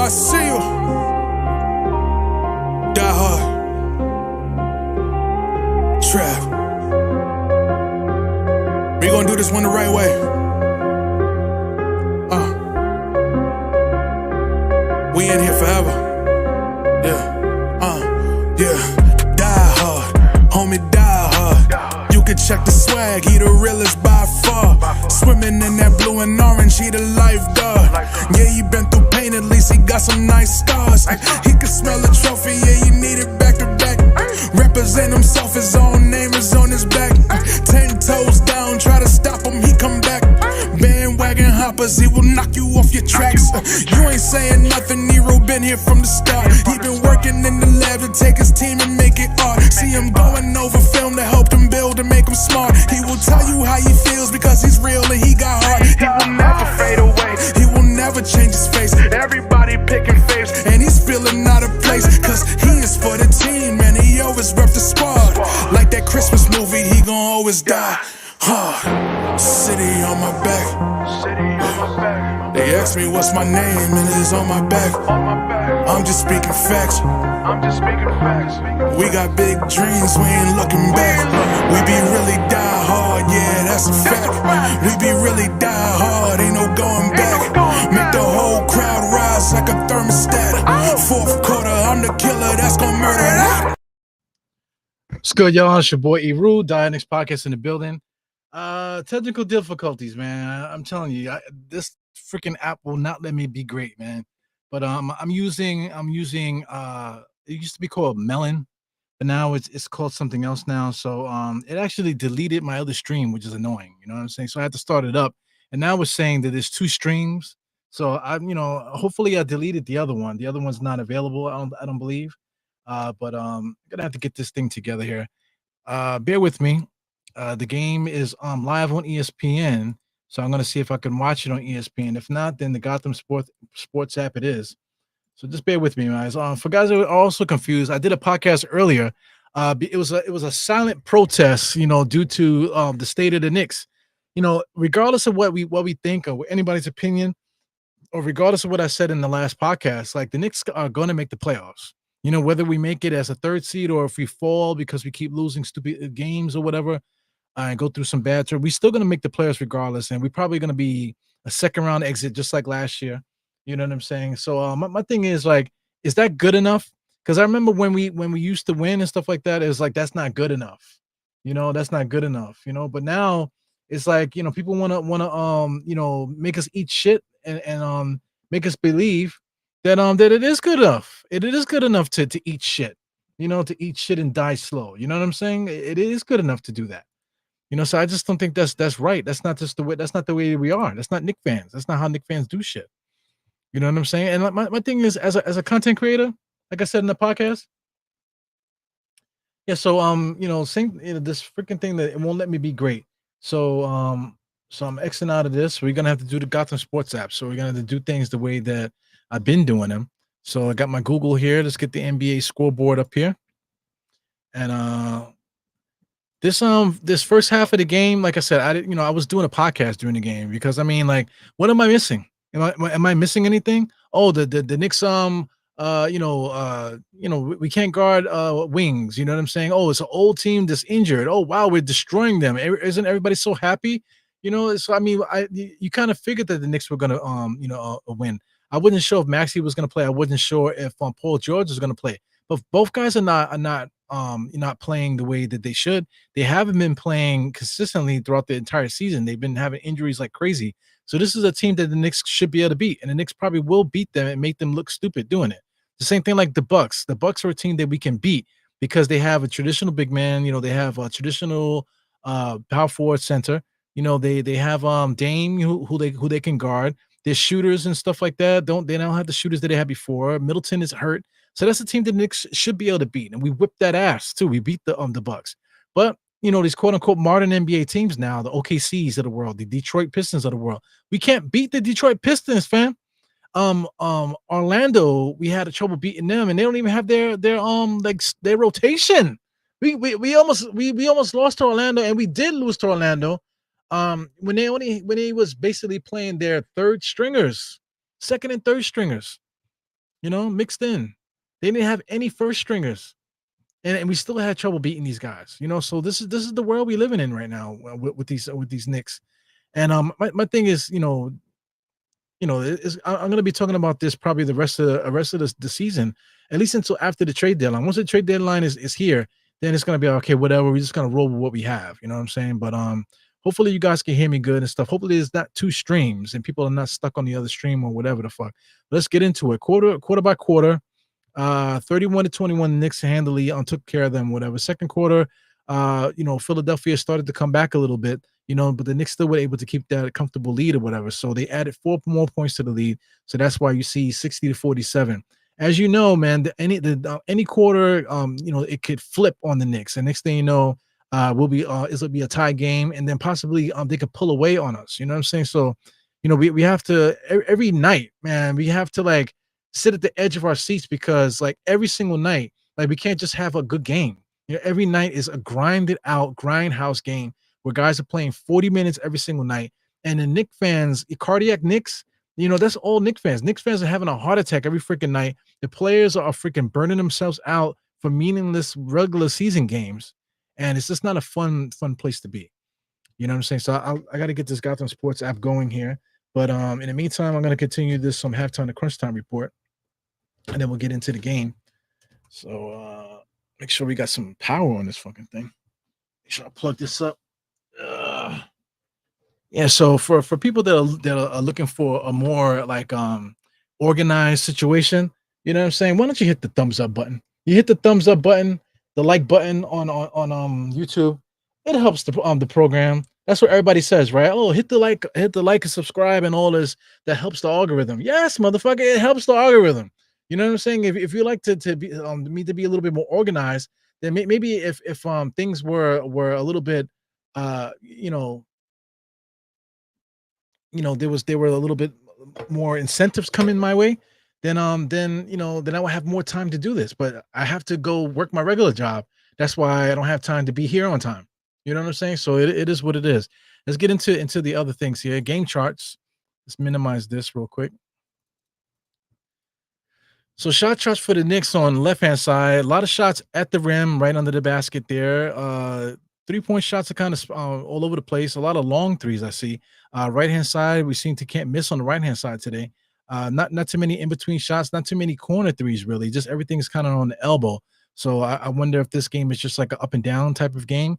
I see you. Die hard. Trap. We gonna do this one the right way. We in here forever. Yeah. Die hard, homie, die hard. You can check the swag, he the realest by far. Swimming in that blue and orange, he the lifeguard. Yeah, he been through pain, at least he got some nice scars. He can smell the trophy, yeah, you need it back to back. Represent himself, his own name is on his back. 10 toes down, try to stop him, he come back. Bandwagon hoppers, he will knock you off your tracks. You ain't saying nothing, Nero been here from the start. He been working in the lab to take his team and make it art. See him going over film to help him build and make him smart. He will tell you how he feels because he's real and he got heart. He will never fade away, he will never change his face. Everybody picking faves, and he's feeling out of place. Cause he is for the team, man, he always rep the squad. Like that Christmas movie, he gon' always die hard. City on my back. They ask me what's my name and it's on my back. I'm just speaking facts. We got big dreams, we ain't looking back. We be really die hard, yeah, that's a fact. We be really die hard, ain't no going back. Make the whole crowd rise like a thermostat. Fourth quarter, I'm the killer that's gonna murder that. What's good, y'all? It's your boy E-Rule, Knicks podcast in the building. Technical difficulties, man. I'm telling you, this freaking app will not let me be great, man. But I'm using it used to be called Melon, but now it's called something else now. So it actually deleted my other stream, which is annoying. You know what I'm saying? So I had to start it up, and now it's saying that there's 2 streams. So hopefully I deleted the other one. The other one's not available. I don't believe. But I'm gonna have to get this thing together here. Bear with me. The game is live on ESPN, so I'm gonna see if I can watch it on ESPN. If not, then the Gotham Sports app it is. So just bear with me, guys. For guys that are also confused, I did a podcast earlier. It was a silent protest, due to the state of the Knicks. Regardless of what we think or anybody's opinion, or regardless of what I said in the last podcast, like the Knicks are going to make the playoffs. Whether we make it as a 3rd seed or if we fall because we keep losing stupid games or whatever, and go through some bad turn, we're still going to make the playoffs regardless, and we're probably going to be a 2nd round exit just like last year. You know what I'm saying? So my thing is, like, is that good enough? Because I remember when we used to win and stuff like that, it was like that's not good enough. That's not good enough. But now it's like people want to make us eat shit and make us believe that it is good enough. It is good enough to eat shit. To eat shit and die slow. You know what I'm saying? It is good enough to do that. So I just don't think that's right. That's not the way we are. That's not Knicks fans. That's not how Knicks fans do shit. You know what I'm saying? And my thing is, as a content creator, like I said in the podcast, yeah. So same this freaking thing that it won't let me be great. So I'm Xing out of this. We're gonna have to do the Gotham Sports app. So we're gonna have to do things the way that I've been doing them. So I got my Google here. Let's get the NBA scoreboard up here. And this first half of the game, like I said, I was doing a podcast during the game because what am I missing? Am I missing anything? Oh, the Knicks we can't guard wings. You know what I'm saying? Oh, it's an old team that's injured. Oh wow, we're destroying them. Isn't everybody so happy? So you kind of figured that the Knicks were gonna win. I wasn't sure if Maxey was gonna play. I wasn't sure if Paul George was gonna play. But both guys are not playing the way that they should. They haven't been playing consistently throughout the entire season. They've been having injuries like crazy. So this is a team that the Knicks should be able to beat, and the Knicks probably will beat them and make them look stupid doing it. The same thing like the Bucks. The Bucks are a team that we can beat because they have a traditional big man. They have a traditional power forward center. They have Dame who they can guard. There's shooters and stuff like that. They don't have the shooters that they had before. Middleton is hurt. So that's a team the Knicks should be able to beat. And we whipped that ass too. We beat the Bucks. But these quote unquote modern NBA teams now, the OKCs of the world, the Detroit Pistons of the world. We can't beat the Detroit Pistons, fam. Orlando, we had trouble beating them, and they don't even have their rotation. We almost lost to Orlando, and we did lose to Orlando. When they was basically playing their 3rd stringers, 2nd and 3rd stringers. mixed in. They didn't have any first stringers, and we still had trouble beating these guys. So this is the world we living in right now with these Knicks. And my thing is, I'm going to be talking about this probably the rest of the season, at least until after the trade deadline. Once the trade deadline is here, then it's going to be okay. Whatever, we're just going to roll with what we have. You know what I'm saying? But hopefully you guys can hear me good and stuff. Hopefully there's not two streams and people are not stuck on the other stream or whatever the fuck. Let's get into it. Quarter by quarter. 31-21, Knicks handily took care of them, whatever. Second quarter, Philadelphia started to come back a little bit, but the Knicks still were able to keep that comfortable lead or whatever. So they added 4 more points to the lead. So that's why you see 60-47. As you know, man, any quarter, it could flip on the Knicks. And next thing you know, it'll be a tie game, and then possibly they could pull away on us. You know what I'm saying? So, we have to every night, man, we have to like sit at the edge of our seats, because like every single night, like we can't just have a good game. Every night is a grinded out grindhouse game where guys are playing 40 minutes every single night. And the Knicks fans, cardiac Knicks, that's all Knicks fans. Knicks fans are having a heart attack every freaking night. The players are freaking burning themselves out for meaningless regular season games. And it's just not a fun place to be. You know what I'm saying? So I got to get this Gotham Sports app going here. But in the meantime, I'm going to continue this halftime to crunch time report, and then we'll get into the game. So make sure we got some power on this fucking thing. Make sure I plug this up. Yeah, so for people that are looking for a more like organized situation, you know what I'm saying? Why don't you hit the thumbs up button? You hit the thumbs up button, the like button on YouTube. It helps the program. That's what everybody says, right? Oh, hit the like and subscribe and all this. That helps the algorithm. Yes, motherfucker, it helps the algorithm. You know what I'm saying? If you like to be me to be a little bit more organized, then maybe if things were a little bit there were a little bit more incentives coming my way, then I would have more time to do this. But I have to go work my regular job. That's why I don't have time to be here on time. You know what I'm saying? So it is what it is. Let's get into the other things here. Game charts. Let's minimize this real quick. So shot charts for the Knicks on the left-hand side, a lot of shots at the rim, right under the basket there. 3-point shots are kind of all over the place. A lot of long threes I see. Right-hand side, we seem to can't miss on the right-hand side today. Not too many in-between shots, not too many corner threes really. Just everything's kind of on the elbow. So I wonder if this game is just like an up and down type of game.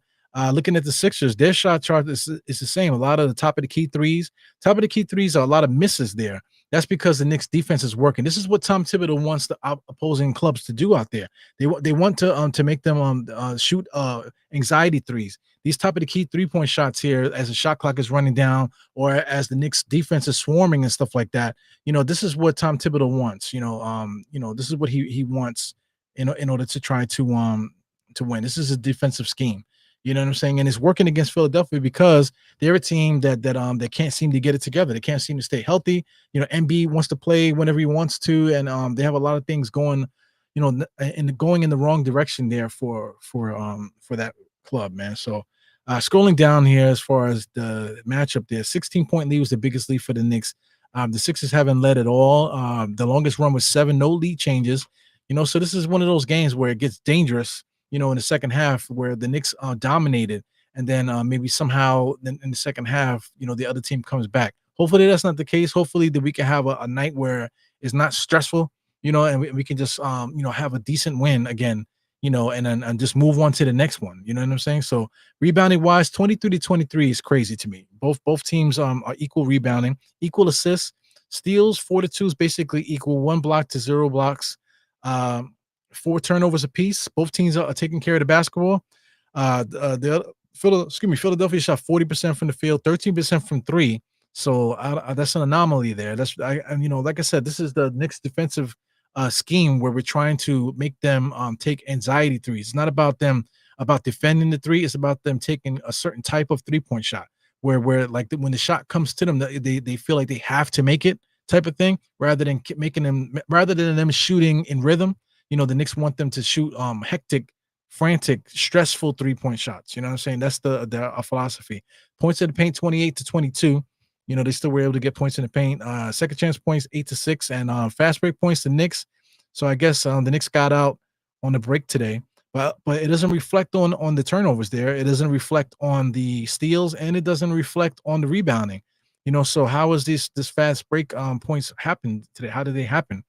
Looking at the Sixers, their shot chart is the same. A lot of the top of the key threes. Top of the key threes are a lot of misses there. That's because the Knicks defense is working. This is what Tom Thibodeau wants the opposing clubs to do out there. They want to make them shoot anxiety threes. These top of the key 3-point shots here, as the shot clock is running down, or as the Knicks defense is swarming and stuff like that. This is what Tom Thibodeau wants. This is what he wants in order to try to win. This is a defensive scheme. You know what I'm saying? And it's working against Philadelphia because they're a team that can't seem to get it together. They can't seem to stay healthy. Embiid wants to play whenever he wants to, and they have a lot of things going, going in the wrong direction there for that club, man. So scrolling down here as far as the matchup there, 16-point lead was the biggest lead for the Knicks. The Sixers haven't led at all. The longest run was 7, no lead changes. So this is one of those games where it gets dangerous, in the second half, where the Knicks dominated, and then maybe somehow in the second half, the other team comes back. Hopefully that's not the case. Hopefully that we can have a night where it's not stressful, and we can just have a decent win again, and just move on to the next one. You know what I'm saying? So rebounding wise, 23-23 is crazy to me. Both teams are equal rebounding, equal assists, steals, 4-2 is basically equal, 1 block to 0 blocks. 4 turnovers apiece. Both teams are taking care of the basketball. Philadelphia shot 40% from the field, 13% from 3. So that's an anomaly there. Like I said, this is the Knicks defensive scheme where we're trying to make them take anxiety threes. It's not about defending the 3. It's about them taking a certain type of 3-point shot where like when the shot comes to them, they feel like they have to make it type of thing, rather than them shooting in rhythm. The Knicks want them to shoot hectic, frantic, stressful 3-point shots. You know what I'm saying? That's their philosophy. Points in the paint, 28-22. They still were able to get points in the paint. Second chance points 8-6, and fast break points the Knicks. So I guess the Knicks got out on the break today, but it doesn't reflect on the turnovers there. It doesn't reflect on the steals, and it doesn't reflect on the rebounding. So how is this fast break points happen today? How did they happen?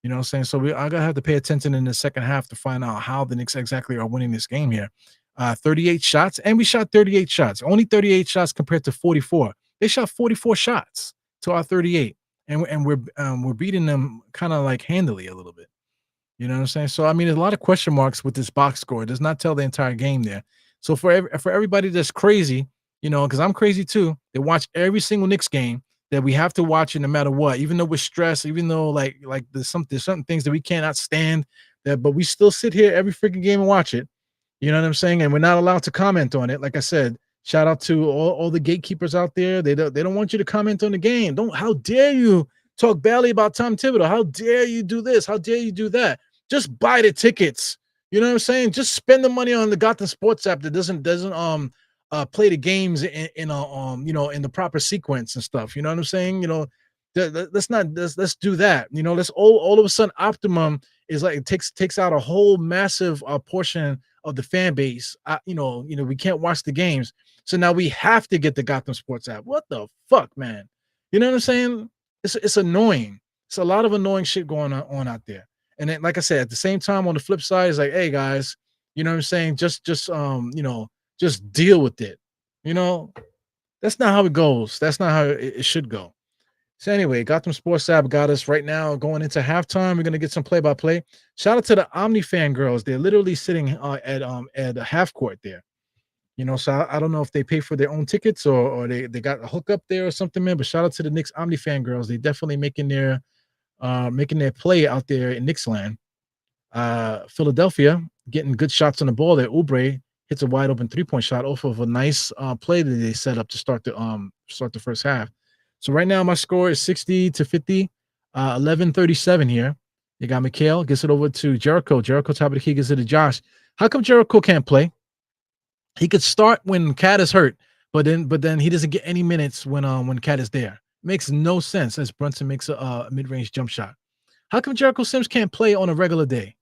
You know what I'm saying? So I gotta have to pay attention in the second half to find out how the Knicks exactly are winning this game here. 38 shots, and we shot 38 shots. Only 38 shots compared to 44. They shot 44 shots to our 38, and we're beating them kind of like handily a little bit. You know what I'm saying? So I mean, there's a lot of question marks with this box score. It does not tell the entire game there. So for everybody that's crazy, because I'm crazy too, they watch every single Knicks game that we have to watch it no matter what, even though we're stressed, even though like there's certain things that we cannot stand that, but we still sit here every freaking game and watch it. You know what I'm saying? And we're not allowed to comment on it. Like I said, shout out to all the gatekeepers out there. They don't want you to comment on the game. How dare you talk badly about Tom Thibodeau? How dare you do this? How dare you do that? Just buy the tickets. You know what I'm saying? Just spend the money on the Gotham Sports app that doesn't play the games in a in the proper sequence and stuff. You know what I'm saying? Let's do that. Let's all of a sudden Optimum is like it takes out a whole massive portion of the fan base. We can't watch the games, so now we have to get the Gotham Sports app. What the fuck, man? You know what I'm saying? It's annoying. It's a lot of annoying shit going on out there. And then, like I said, at the same time, on the flip side, it's like, hey guys, you know what I'm saying? Just deal with it. That's not how it goes. That's not how it should go. So anyway, Gotham Sports app got us right now going into halftime. We're gonna get some play-by-play. Shout out to the Omni fan girls. They're literally sitting at a half court there. So I don't know if they pay for their own tickets or they got a hookup there or something, man. But shout out to the Knicks Omni fan girls. They definitely making their play out there in Knicks land. Philadelphia getting good shots on the ball there. Oubre hits a wide open 3-point shot off of a nice play that they set up to start the first half. So right now my score is 60-50, 11-37 here. You got Mikhail, gets it over to Jericho. Jericho top of the key, gets it to Josh. How come Jericho can't play? He could start when Cat is hurt, but then he doesn't get any minutes when Cat is there. Makes no sense as Brunson makes a mid-range jump shot. How come Jericho Sims can't play on a regular day?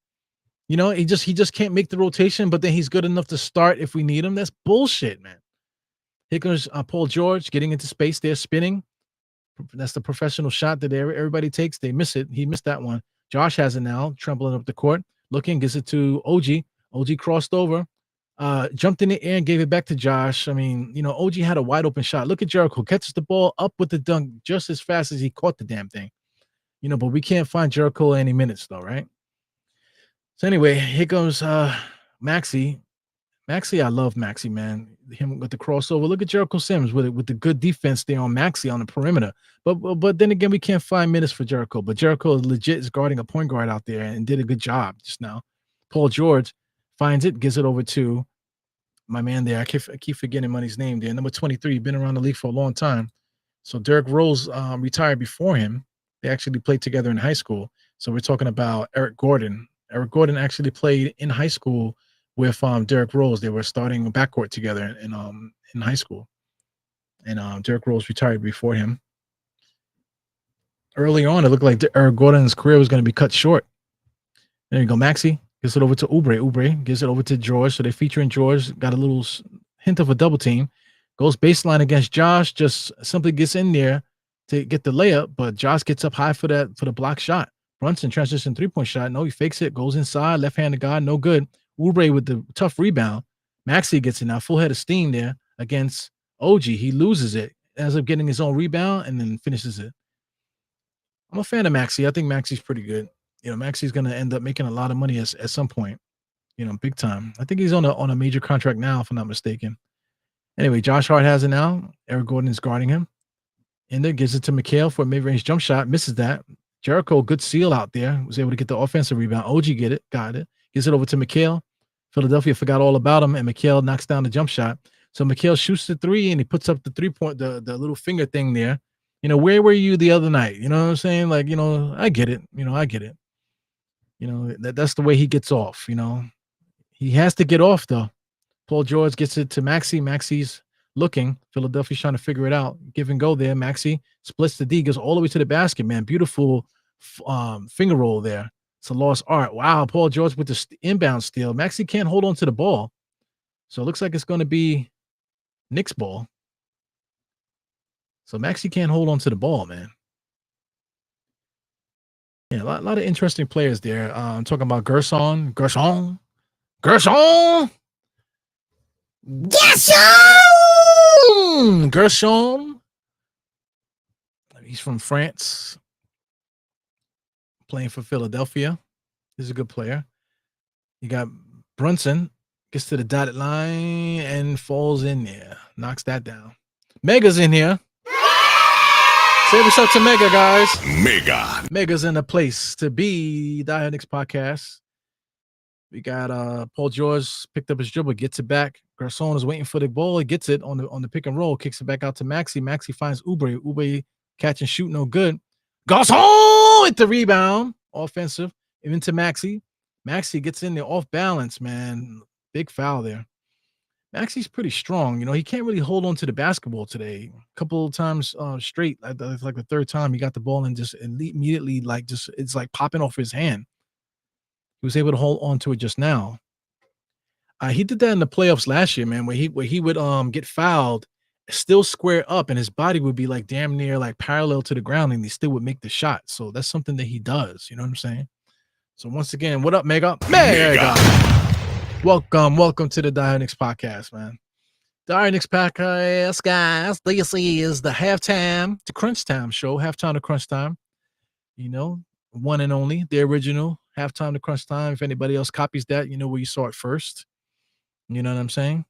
He just can't make the rotation, but then he's good enough to start if we need him. That's bullshit, man. Here comes Paul George getting into space there, spinning. That's the professional shot that everybody takes. They miss it. He missed that one. Josh has it now, trembling up the court, looking, gives it to OG. OG crossed over, jumped in the air and gave it back to Josh. I mean, OG had a wide open shot. Look at Jericho, catches the ball up with the dunk just as fast as he caught the damn thing. But we can't find Jericho any minutes though, right? So anyway, here comes Maxey. Maxey, I love Maxey, man. Him with the crossover. Look at Jericho Sims with the good defense there on Maxey on the perimeter. But then again, we can't find minutes for Jericho. But Jericho legit is guarding a point guard out there and did a good job just now. Paul George finds it, gives it over to my man there. I keep forgetting money's name there. Number 23, been around the league for a long time. So Derrick Rose retired before him. They actually played together in high school. So we're talking about Eric Gordon. Eric Gordon actually played in high school with Derrick Rose. They were starting backcourt together in high school. And Derrick Rose retired before him. Early on, it looked like Eric Gordon's career was going to be cut short. There you go, Maxey. Gives it over to Oubre. Oubre gives it over to George. So they're featuring George. Got a little hint of a double team. Goes baseline against Josh. Just simply gets in there to get the layup, but Josh gets up high for the block shot. Brunson transition 3-point shot. No, he fakes it. Goes inside. Left-handed guy. No good. Oubre with the tough rebound. Maxey gets it now. Full head of steam there against OG. He loses it. Ends up getting his own rebound and then finishes it. I'm a fan of Maxey. I think Maxey's pretty good. Maxey's going to end up making a lot of money at some point, big time. I think he's on a major contract now, if I'm not mistaken. Anyway, Josh Hart has it now. Eric Gordon is guarding him. In there, gives it to Mikhail for a mid-range jump shot. Misses that. Jericho, good seal out there. Was able to get the offensive rebound. OG got it. Gives it over to Mikhail. Philadelphia forgot all about him, and Mikhail knocks down the jump shot. So Mikhail shoots the three, and he puts up the 3-point, the little finger thing there. Where were you the other night? You know what I'm saying? Like, I get it. I get it. That's the way he gets off. He has to get off, though. Paul George gets it to Maxey. Maxey's looking. Philadelphia's trying to figure it out. Give and go there. Maxey splits the D, goes all the way to the basket, man. Beautiful finger roll there. It's a lost art. Wow, Paul George with the inbound steal. Maxey can't hold on to the ball. So it looks like it's going to be Knicks ball. So Maxey can't hold on to the ball, man. Yeah, a lot of interesting players there. I'm talking about Gerson. He's from France, playing for Philadelphia. He's a good player. You got Brunson, gets to the dotted line and falls in there. Knocks that down. Mega's in here. Say what's up to Mega, guys. Mega's in the place to be. Die Knicks podcast. We got Paul George picked up his dribble, gets it back. Garcon is waiting for the ball. He gets it on the pick and roll, kicks it back out to Maxey. Maxey finds Oubre. Oubre catch and shoot, no good. Garcon with the rebound, offensive, into Maxey. Maxey gets in there off balance, man. Big foul there. Maxey's pretty strong. You know, he can't really hold on to the basketball today. A couple of times straight, like the third time, he got the ball and just immediately, it's like popping off his hand. He was able to hold on to it just now. He did that in the playoffs last year, man, where he would get fouled, still square up, and his body would be like damn near like parallel to the ground, and he still would make the shot. So that's something that he does. You know what I'm saying? So once again, what up, Mega? Welcome to the Die Knicks podcast, man. Die Knicks podcast, guys. This is the halftime to Crunchtime show. Halftime to Crunchtime. You know, one and only, the original halftime to Crunchtime. If anybody else copies that, you know where you saw it first. You know what I'm saying?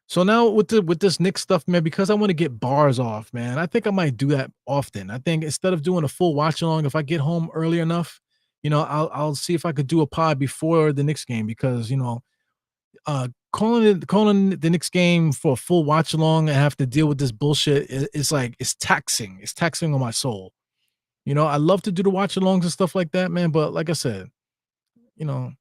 So now with this Knicks stuff, man, because I want to get bars off, man, I think I might do that often. I think instead of doing a full watch along, if I get home early enough, you know, I'll see if I could do a pod before the Knicks game, because, you know, calling the Knicks game for a full watch along and have to deal with this bullshit it's taxing. It's taxing on my soul. You know, I love to do the watch alongs and stuff like that, man. But like I said, you know,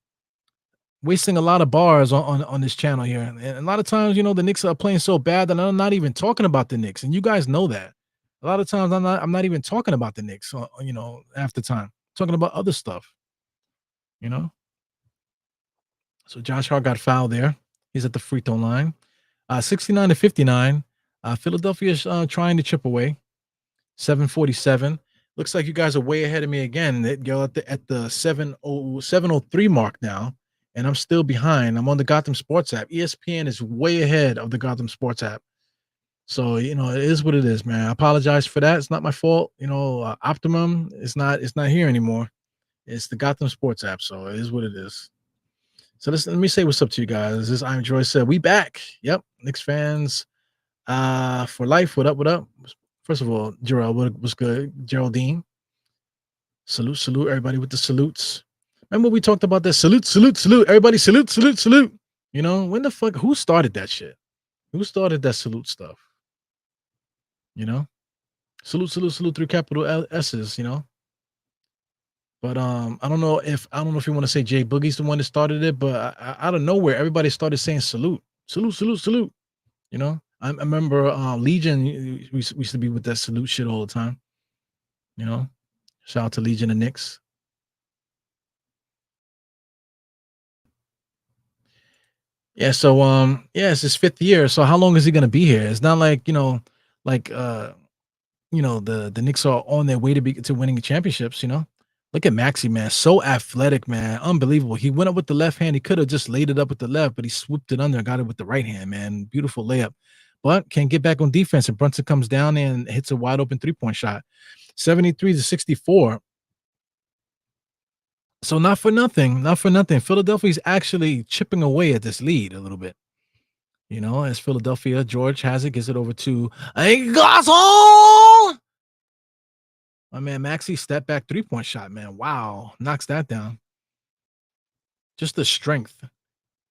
wasting a lot of bars on this channel here. And a lot of times, you know, the Knicks are playing so bad that I'm not even talking about the Knicks. And you guys know that. A lot of times I'm not even talking about the Knicks, you know, half the time. Talking about other stuff, you know. So Josh Hart got fouled there. He's at the free throw line. 69-59. Philadelphia's trying to chip away. 7:47. Looks like you guys are way ahead of me again. You're at the 7:03 mark now, and I'm still behind. I'm on the Gotham Sports app. ESPN is way ahead of the Gotham Sports app. So, you know, it is what it is, man. I apologize for that. It's not my fault. You know, Optimum is not here anymore. It's the Gotham Sports app, so it is what it is. So let me say what's up to you guys. This is I'm Joy said. We back. Yep. Knicks fans for life. What up? First of all, Gerald, what's good? Geraldine. Salute. Everybody with the salutes. Remember we talked about that? Salute. Everybody salute. You know, when the fuck, who started that shit? Who started that salute stuff? You know? Salute through capital S's, you know? But I don't know if you want to say Jay Boogie's the one that started it, but out of nowhere, everybody started saying salute. You know, I remember Legion. We used to be with that salute shit all the time. You know, shout out to Legion and Knicks. Yeah. So it's his 5th year. So how long is he gonna be here? It's not like, you know, the Knicks are on their way to winning championships. You know. Look at Maxey, man. So athletic, man. Unbelievable. He went up with the left hand. He could have just laid it up with the left, but he swooped it under and got it with the right hand, man. Beautiful layup. But can't get back on defense. And Brunson comes down and hits a wide open 3-point shot. 73-64. So not for nothing. Philadelphia's actually chipping away at this lead a little bit. You know, as Philadelphia, George has it, gives it over to Gasol. My man Maxey step back 3-point shot, man. Wow. Knocks that down. Just the strength.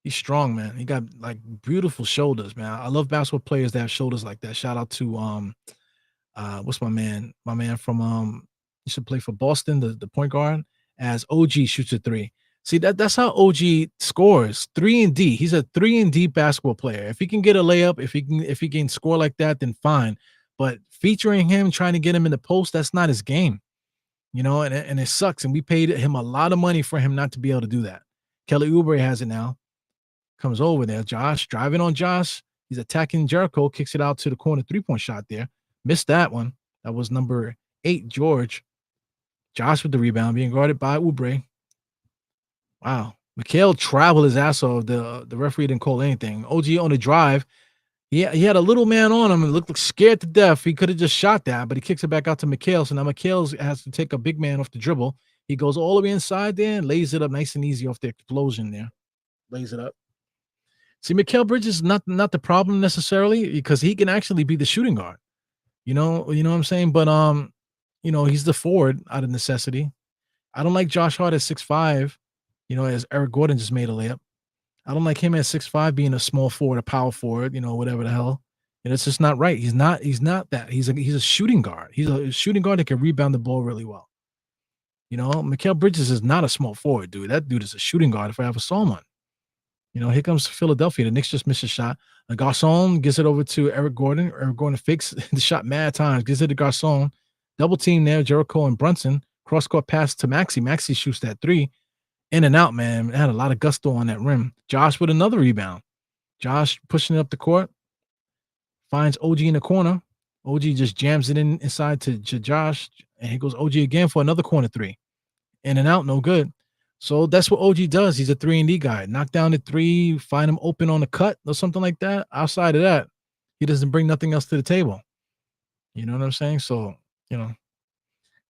He's strong, man. He got like beautiful shoulders, man. I love basketball players that have shoulders like that. Shout out to what's my man? My man from he should play for Boston, the point guard, as OG shoots a 3. See that's how OG scores. 3 and D. He's a 3 and D basketball player. If he can get a layup, if he can score like that, then fine. But featuring him, trying to get him in the post, that's not his game. And it sucks. And we paid him a lot of money for him not to be able to do that. Kelly Oubre has it now. Comes over there. Josh driving on Josh. He's attacking Jericho, kicks it out to the corner 3-point shot there. Missed that one. That was number 8, George. Josh with the rebound, being guarded by Oubre. Wow. Mikhail traveled his ass off. The referee didn't call anything. OG on the drive. He had a little man on him and looked like scared to death. He could have just shot that, but he kicks it back out to Mikhail. So now Mikhail has to take a big man off the dribble. He goes all the way inside there and lays it up nice and easy off the explosion there. Lays it up. See, Mikhail Bridges is not the problem necessarily because he can actually be the shooting guard. You know what I'm saying? But he's the forward out of necessity. I don't like Josh Hart at 6'5", as Eric Gordon just made a layup. I don't like him at 6'5" being a small forward, a power forward, whatever the hell. And it's just not right. He's not that. He's a shooting guard. He's a shooting guard that can rebound the ball really well. Mikhail Bridges is not a small forward, dude. That dude is a shooting guard if I ever saw one. Here comes Philadelphia. The Knicks just missed a shot. Garçon gives it over to Eric Gordon. Eric Gordon fakes the shot mad times. Gives it to Garçon. Double team there. Jericho and Brunson. Cross-court pass to Maxey. Maxey shoots that 3. In and out, man. It had a lot of gusto on that rim. Josh with another rebound. Josh pushing it up the court. Finds OG in the corner. OG just jams it inside to Josh. And here goes OG again for another corner 3. In and out, no good. So that's what OG does. He's a 3-and-D guy. Knock down the 3, find him open on the cut or something like that. Outside of that, he doesn't bring nothing else to the table. You know what I'm saying? So,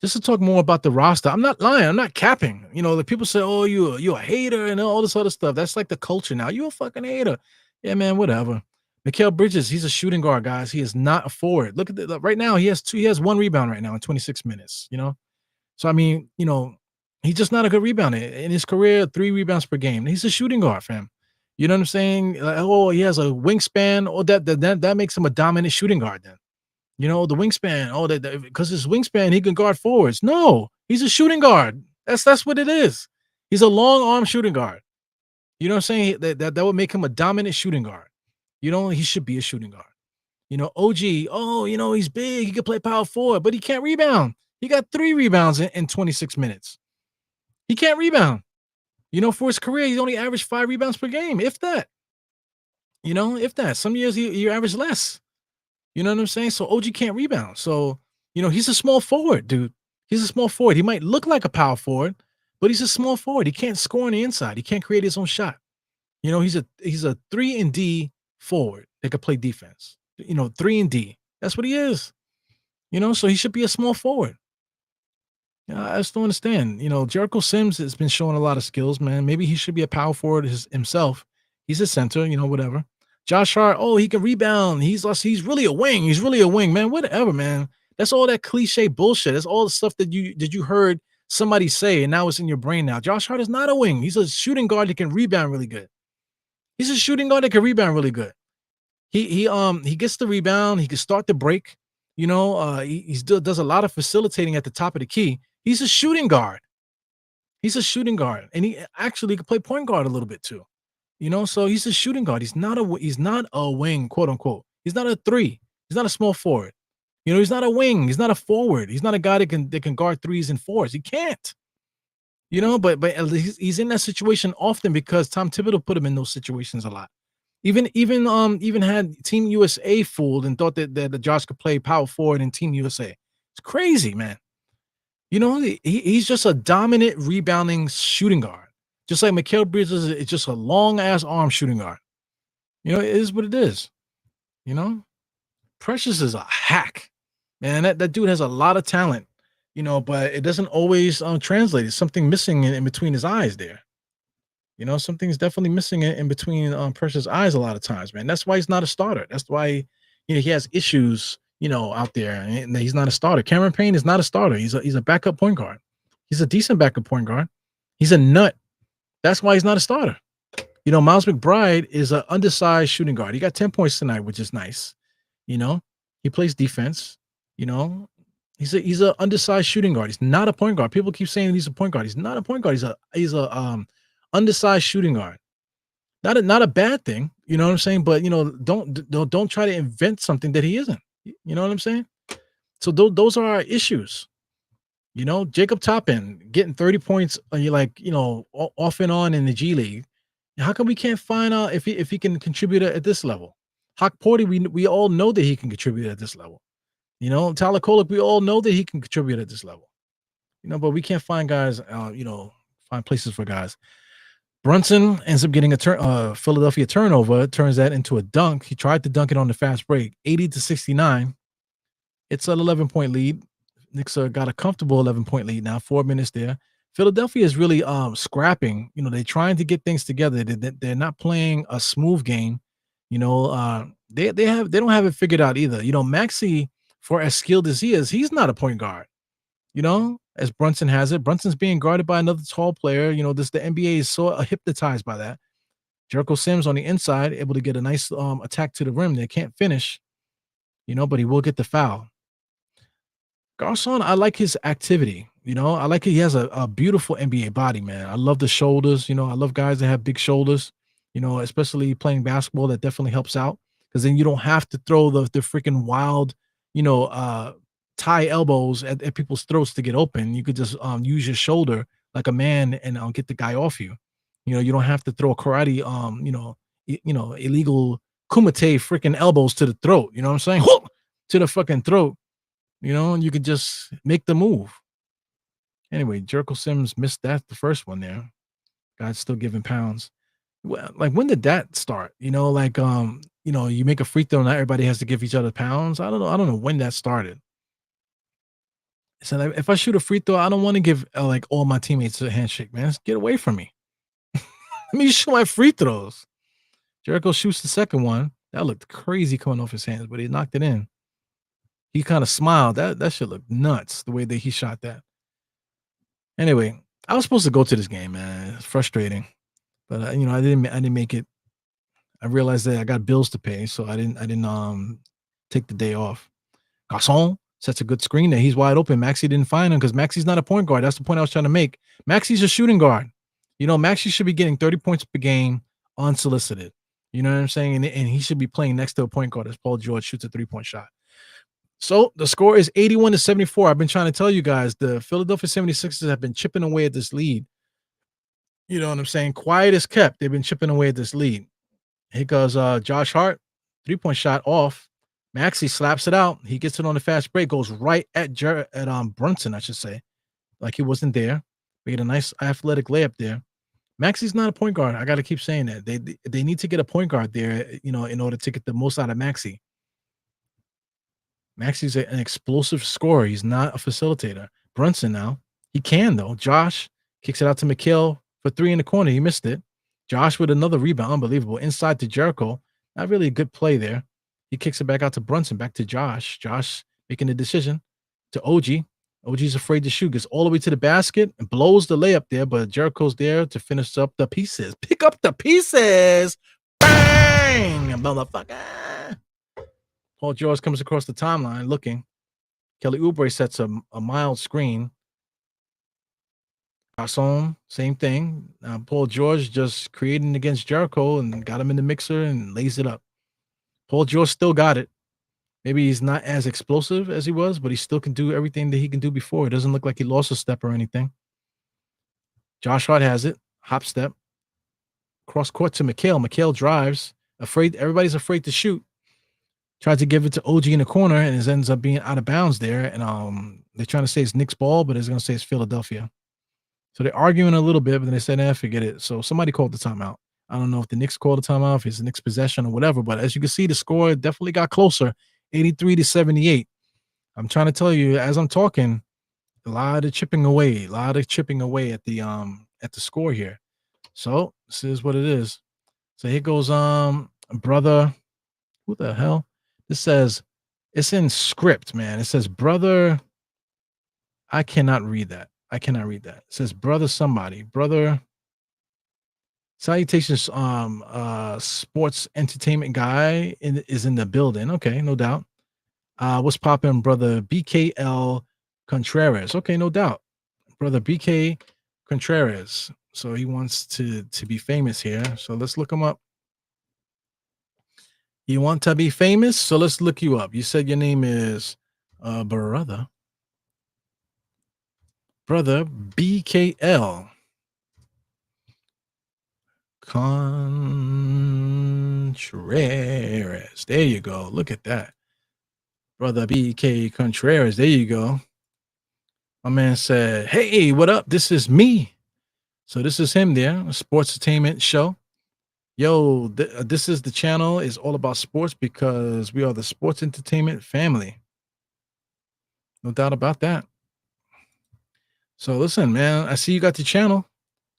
just to talk more about the roster, I'm not lying. I'm not capping. The people say, oh, you're a hater and all this other stuff. That's like the culture now. You a fucking hater. Yeah, man, whatever. Mikhail Bridges, he's a shooting guard, guys. He is not a forward. Look at right now. He has 1 rebound right now in 26 minutes, So, I mean, he's just not a good rebounder. In his career, 3 rebounds per game. He's a shooting guard, fam. You know what I'm saying? Like, oh, he has a wingspan. Oh, that makes him a dominant shooting guard then. The wingspan. Oh, because his wingspan, he can guard forwards. No, he's a shooting guard. That's what it is. He's a long arm shooting guard. You know what I'm saying? That would make him a dominant shooting guard. He should be a shooting guard. OG, he's big. He can play power forward, but he can't rebound. He got 3 rebounds in 26 minutes. He can't rebound. For his career, he's only averaged 5 rebounds per game, if that. If that. Some years he averaged less. You know what I'm saying? So OG can't rebound. So, he's a small forward, dude. He's a small forward. He might look like a power forward, but he's a small forward. He can't score on the inside. He can't create his own shot. He's a 3-and-D forward that could play defense. 3-and-D. That's what he is. So he should be a small forward. I just don't understand. Jericho Sims has been showing a lot of skills, man. Maybe he should be a power forward himself. He's a center, whatever. Josh Hart, he can rebound. He's really a wing. He's really a wing, man. Whatever, man. That's all that cliche bullshit. That's all the stuff that you heard somebody say, and now it's in your brain now. Josh Hart is not a wing. He's a shooting guard that can rebound really good. He's a shooting guard that can rebound really good. He gets the rebound. He can start the break. He does a lot of facilitating at the top of the key. He's a shooting guard. He's a shooting guard, and he actually can play point guard a little bit too. So he's a shooting guard. He's not a wing, quote unquote. He's not a 3. He's not a small forward. He's not a wing. He's not a forward. He's not a guy that can guard 3s and 4s. He can't. But he's in that situation often because Tom Thibodeau put him in those situations a lot. Even had Team USA fooled and thought that Josh could play power forward in Team USA. It's crazy, man. He's just a dominant rebounding shooting guard. Just like Mikhail Bridges is just a long-ass arm shooting guard. It is what it is. Precious is a hack. Man, that dude has a lot of talent, but it doesn't always translate. There's something missing in between his eyes there. Something's definitely missing in between Precious' eyes a lot of times, man. That's why he's not a starter. That's why he has issues, out there, and he's not a starter. Cameron Payne is not a starter. He's a backup point guard. He's a decent backup point guard. He's a nut. That's why he's not a starter. Miles McBride is an undersized shooting guard. He got 10 points tonight, which is nice. He plays defense. He's a undersized shooting guard. He's not a point guard. People keep saying he's a point guard. He's not a point guard. He's a undersized shooting guard. Not a bad thing, you know what I'm saying? But don't try to invent something that he isn't. You know what I'm saying? So those are our issues. Jacob Toppin getting 30 points, you like, off and on in the G League. How come we can't find out if he can contribute at this level? Hawk Porty, we all know that he can contribute at this level. Tyler Kolek, we all know that he can contribute at this level. But we can't find guys, find places for guys. Brunson ends up getting a Philadelphia turnover, turns that into a dunk. He tried to dunk it on the fast break, 80-69. It's an 11-point lead. Knicks got a comfortable 11-point lead now, 4 minutes there. Philadelphia is really scrapping. They're trying to get things together. They're not playing a smooth game. They don't have it figured out either. Maxey, for as skilled as he is, he's not a point guard. As Brunson has it. Brunson's being guarded by another tall player. The NBA is so hypnotized by that. Jericho Sims on the inside, able to get a nice attack to the rim. They can't finish, but he will get the foul. Garçon, I like his activity. I like it. He has a beautiful NBA body, man. I love the shoulders. I love guys that have big shoulders, especially playing basketball. That definitely helps out because then you don't have to throw the freaking wild, tie elbows at people's throats to get open. You could just use your shoulder like a man and get the guy off you. You don't have to throw a karate, illegal kumite freaking elbows to the throat. You know what I'm saying? To the fucking throat. You could just make the move. Anyway, Jericho Sims missed the first one there. Guy's still giving pounds. Well, like when did that start? You make a free throw, not everybody has to give each other pounds. I don't know when that started. So if I shoot a free throw, I don't want to give like all my teammates a handshake, man. Just get away from me. Let me shoot my free throws. Jericho shoots the second one. That looked crazy coming off his hands, but he knocked it in. He kind of smiled. That shit looked nuts, the way that he shot that. Anyway, I was supposed to go to this game, man. It's frustrating, but I didn't make it. I realized that I got bills to pay, so I didn't take the day off. Garçon sets a good screen there. He's wide open. Maxey didn't find him because Maxey's not a point guard. That's the point I was trying to make. Maxey's a shooting guard. Maxey should be getting 30 points per game unsolicited. You know what I'm saying? And he should be playing next to a point guard as Paul George shoots a 3-point shot. So the score is 81-74. I've been trying to tell you guys, the Philadelphia 76ers have been chipping away at this lead. You know what I'm saying? Quiet as kept. They've been chipping away at this lead. Here goes Josh Hart, 3-point shot off. Maxey slaps it out. He gets it on the fast break, goes right at Brunson, I should say. Like he wasn't there. We get a nice athletic layup there. Maxey's not a point guard. I got to keep saying that. They need to get a point guard there, in order to get the most out of Maxey. Maxey's an explosive scorer. He's not a facilitator. Brunson now. He can, though. Josh kicks it out to Mikhail for 3 in the corner. He missed it. Josh with another rebound. Unbelievable. Inside to Jericho. Not really a good play there. He kicks it back out to Brunson. Back to Josh. Josh making the decision to OG. OG's afraid to shoot. Gets all the way to the basket and blows the layup there, but Jericho's there to finish up the pieces. Pick up the pieces. Bang! Motherfucker. Paul George comes across the timeline looking. Kelly Oubre sets a mild screen. Garçon, same thing. Paul George just creating against Jericho and got him in the mixer and lays it up. Paul George still got it. Maybe he's not as explosive as he was, but he still can do everything that he can do before. It doesn't look like he lost a step or anything. Josh Hart has it. Hop step. Cross court to Mikhail. Mikhail drives. Everybody's afraid to shoot. Tried to give it to OG in the corner, and it ends up being out of bounds there. And they're trying to say it's Knicks ball, but it's going to say it's Philadelphia. So they're arguing a little bit, but then they said, forget it. So somebody called the timeout. I don't know if the Knicks called the timeout, if it's the Knicks possession or whatever, but as you can see, the score definitely got closer, 83-78. I'm trying to tell you, as I'm talking, a lot of chipping away at the score here. So this is what it is. So here goes brother. Who the hell? This says it's in script, man. It says brother. I cannot read that. It says brother somebody. Brother. Salutations, sports entertainment guy is in the building. Okay, no doubt. What's poppin', brother BKL Contreras? Okay, no doubt. Brother BK Contreras. So he wants to be famous here. So let's look him up. You want to be famous? So let's look you up. You said your name is brother BKL Contreras. There you go. Look at that. Brother BK Contreras. There you go. My man said, hey, what up? This is me. So this is him there, a sports entertainment show. Yo, this is the channel. It's all about sports because we are the sports entertainment family. No doubt about that. So listen, man, I see you got the channel.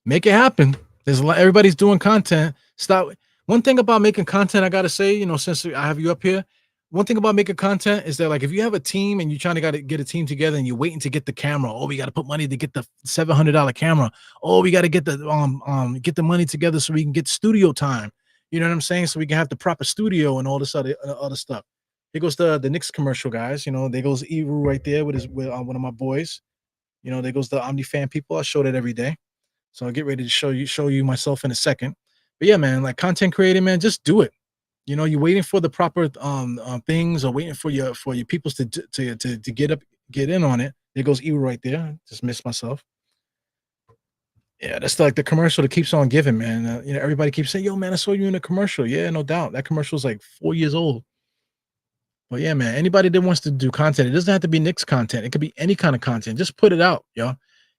Make it happen. There's a lot, everybody's doing content. Stop. One thing about making content, I gotta say, since I have you up here, one thing about making content is that, like, if you have a team and you're trying to get a team together and you're waiting to get the camera, oh, we got to put money to get the $700 camera. Oh, we got to get the money together so we can get studio time. You know what I'm saying? So we can have the proper studio and all this other stuff. Here goes the Knicks commercial, guys. There goes Eru right there with one of my boys. There goes the Omni fan people. I show that every day. So I'll get ready to show you myself in a second. But yeah, man, like content creating, man, just do it. You're waiting for the proper things or waiting for your peoples to get in on it. There goes Eru right there. Just missed myself. Yeah, that's like the commercial that keeps on giving, man. Everybody keeps saying, yo, man, I saw you in a commercial. Yeah, no doubt. That commercial is like 4 years old. But yeah, man, anybody that wants to do content, it doesn't have to be Knicks content. It could be any kind of content. Just put it out, yo.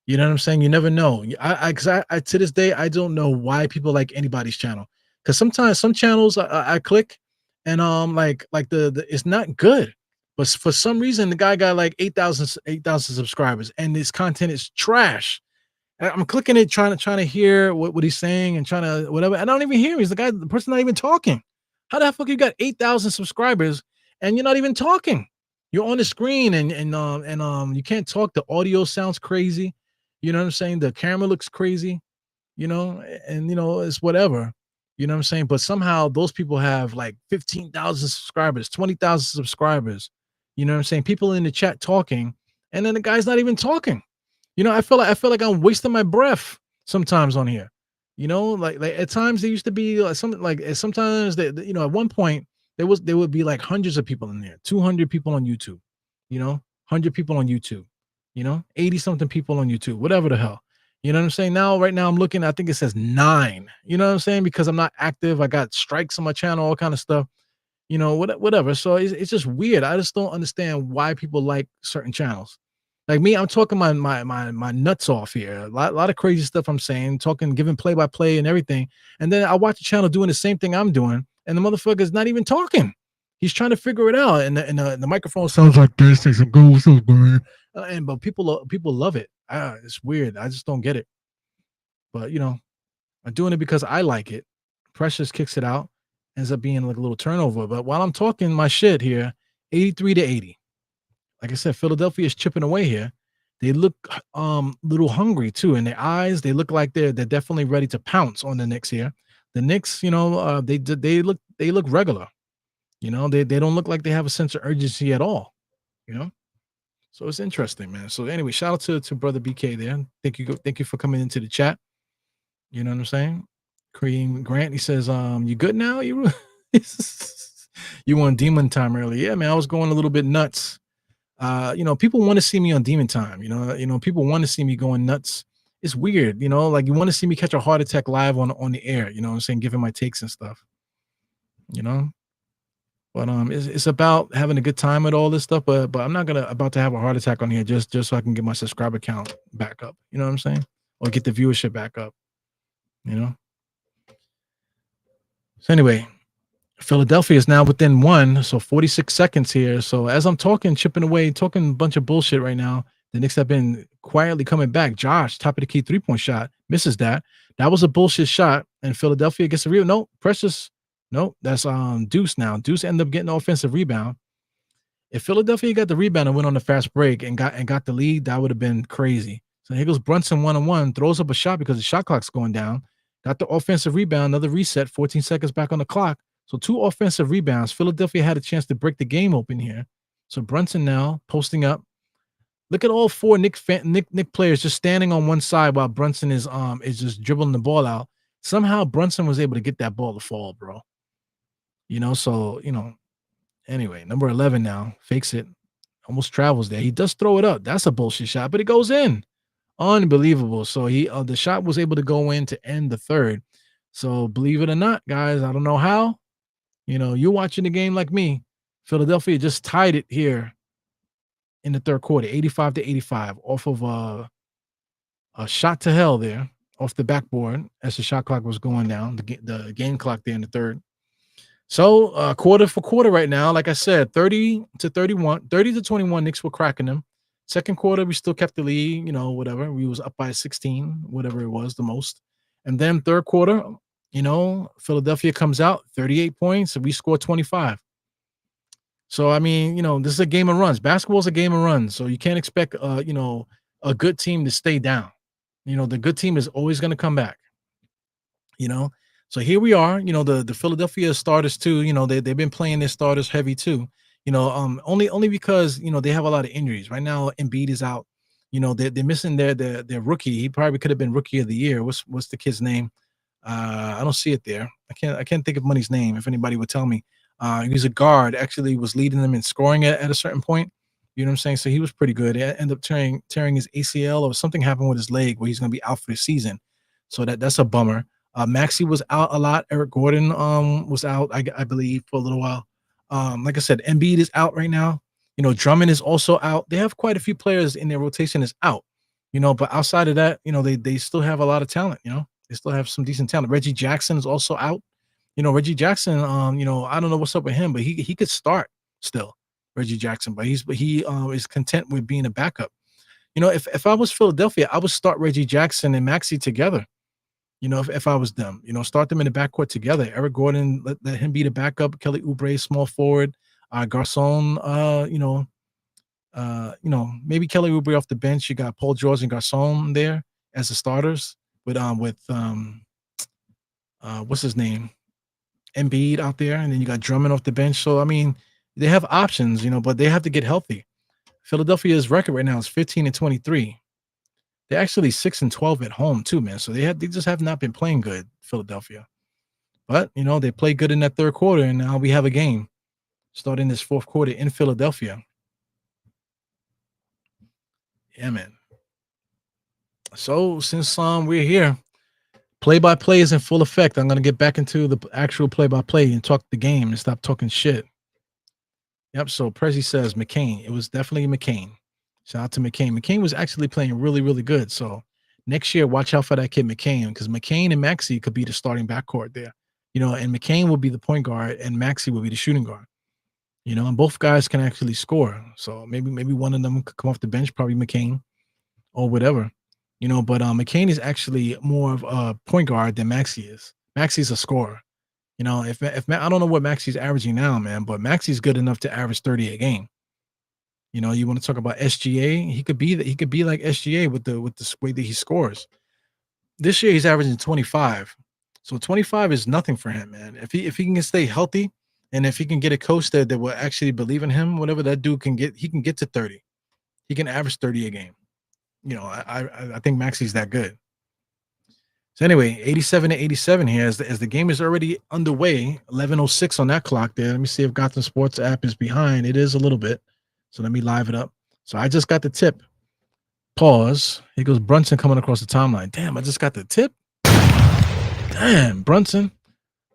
You know what I'm saying? You never know. I to this day, I don't know why people like anybody's channel. Because sometimes some channels I click and like the it's not good. But for some reason, the guy got like 8,000 subscribers and his content is trash. I'm clicking it, trying to hear what he's saying and trying to whatever. I don't even hear him. He's the person not even talking. How the fuck you got 8,000 subscribers and you're not even talking? You're on the screen and you can't talk. The audio sounds crazy. You know what I'm saying? The camera looks crazy, and it's whatever. You know what I'm saying? But somehow those people have like 15,000 subscribers, 20,000 subscribers. You know what I'm saying? People in the chat talking, and then the guy's not even talking. I feel like I'm wasting my breath sometimes on here. Like at times there used to be something like sometimes they at one point there would be like hundreds of people in there, 200 people on YouTube, 100 people on YouTube, 80 something people on YouTube, whatever the hell. You know what I'm saying? Right now I'm looking, I think it says 9. You know what I'm saying? Because I'm not active. I got strikes on my channel, all kind of stuff. Whatever. So it's just weird. I just don't understand why people like certain channels. Like me, I'm talking my nuts off here. A lot of crazy stuff I'm saying, giving play-by-play and everything. And then I watch the channel doing the same thing I'm doing, and the motherfucker's not even talking. He's trying to figure it out, and the microphone sounds like this. But people love it. It's weird. I just don't get it. But I'm doing it because I like it. Precious kicks it out, ends up being like a little turnover. But while I'm talking my shit here, 83-80. Like I said, Philadelphia is chipping away here. They look little hungry too in their eyes. They look like they're definitely ready to pounce on the Knicks here. The Knicks, they look regular. They don't look like they have a sense of urgency at all. So it's interesting, man. So anyway, shout out to brother BK there. Thank you for coming into the chat. You know what I'm saying? Cream Grant, he says, you good now? You on Demon Time earlier? Yeah, man. I was going a little bit nuts. People want to see me on Demon Time. People want to see me going nuts. It's weird, like you want to see me catch a heart attack live on the air. You know what I'm saying? Giving my takes and stuff. But it's about having a good time with all this stuff. But I'm not about to have a heart attack on here just so I can get my subscriber count back up. You know what I'm saying? Or get the viewership back up. So anyway, Philadelphia is now within 1, so 46 seconds here. So as I'm chipping away, talking a bunch of bullshit right now, the Knicks have been quietly coming back. Josh, top of the key 3-point shot, misses that. That was a bullshit shot, and Philadelphia gets a rebound. No, Precious. No, that's Deuce now. Deuce ended up getting an offensive rebound. If Philadelphia got the rebound and went on the fast break and got the lead, that would have been crazy. So here goes Brunson 1-on-1, throws up a shot because the shot clock's going down. Got the offensive rebound, another reset, 14 seconds back on the clock. So 2 offensive rebounds. Philadelphia had a chance to break the game open here. So Brunson now posting up. Look at all four Nick players just standing on one side while Brunson is just dribbling the ball out. Somehow Brunson was able to get that ball to fall, bro. So anyway, number 11 now fakes it, almost travels there. He does throw it up. That's a bullshit shot, but it goes in. Unbelievable. So the shot was able to go in to end the third. So believe it or not, guys, I don't know how. You're watching the game like me. Philadelphia just tied it here in the third quarter, 85-85, off of a shot to hell there, off the backboard as the shot clock was going down, the game clock there in the third. So quarter for quarter right now, like I said, 30-31, 30-21, Knicks were cracking them. Second quarter, we still kept the lead, whatever. We was up by 16, whatever it was, the most. And then third quarter, Philadelphia comes out, 38 points, and we score 25. So, I mean, this is a game of runs. Basketball is a game of runs. So you can't expect, a good team to stay down. The good team is always going to come back, So here we are, the Philadelphia starters too, they've been playing their starters heavy too, only because, they have a lot of injuries. Right now, Embiid is out. They're missing their rookie. He probably could have been rookie of the year. What's the kid's name? I don't see it there. I can't think of Money's name. If anybody would tell me. He's a guard, actually was leading them in scoring at a certain point. You know what I'm saying? So he was pretty good. He ended up tearing his ACL, or something happened with his leg where he's going to be out for the season. So that's a bummer. Maxey was out a lot. Eric Gordon was out, I believe, for a little while. Like I said, Embiid is out right now. Drummond is also out. They have quite a few players in their rotation is out. But outside of that, they still have a lot of talent. They still have some decent talent. Reggie Jackson is also out. Reggie Jackson, I don't know what's up with him, but he could start still, Reggie Jackson, but he is content with being a backup. If I was Philadelphia, I would start Reggie Jackson and Maxey together. If I was them, start them in the backcourt together. Eric Gordon, let him be the backup. Kelly Oubre, small forward. Garcon, maybe Kelly Oubre off the bench. You got Paul George and Garcon there as the starters with what's his name? Embiid out there, and then you got Drummond off the bench. So I mean, they have options, but they have to get healthy. Philadelphia's record right now is 15-23. They're actually 6-12 at home too, man. So they just have not been playing good, Philadelphia. But they play good in that third quarter, and now we have a game starting this fourth quarter in Philadelphia. Yeah, man. So since we're here, play-by-play is in full effect. I'm gonna get back into the actual play-by-play and talk the game and stop talking shit. Yep. So Prezi says McCain. It was definitely McCain. Shout out to McCain. McCain was actually playing really, really good. So next year, watch out for that kid McCain, because McCain and Maxey could be the starting backcourt there. And McCain will be the point guard and Maxey will be the shooting guard. And both guys can actually score. So maybe one of them could come off the bench, probably McCain or whatever. But McCain is actually more of a point guard than Maxey is. Maxey's a scorer. If I don't know what Maxey's averaging now, man, but Maxey's good enough to average 30 a game. You want to talk about SGA? He could be like SGA with the way that he scores. This year he's averaging 25. So 25 is nothing for him, man. If he can stay healthy, and if he can get a coach that will actually believe in him, whatever that dude can get, he can get to 30. He can average 30 a game. I think Maxey's that good. So anyway, 87-87 here as the game is already underway. 11:06 on that clock there. Let me see if Gotham Sports app is behind. It is a little bit. So let me live it up. So I just got the tip. Pause. Here goes Brunson coming across the timeline. Damn, I just got the tip. Damn, Brunson.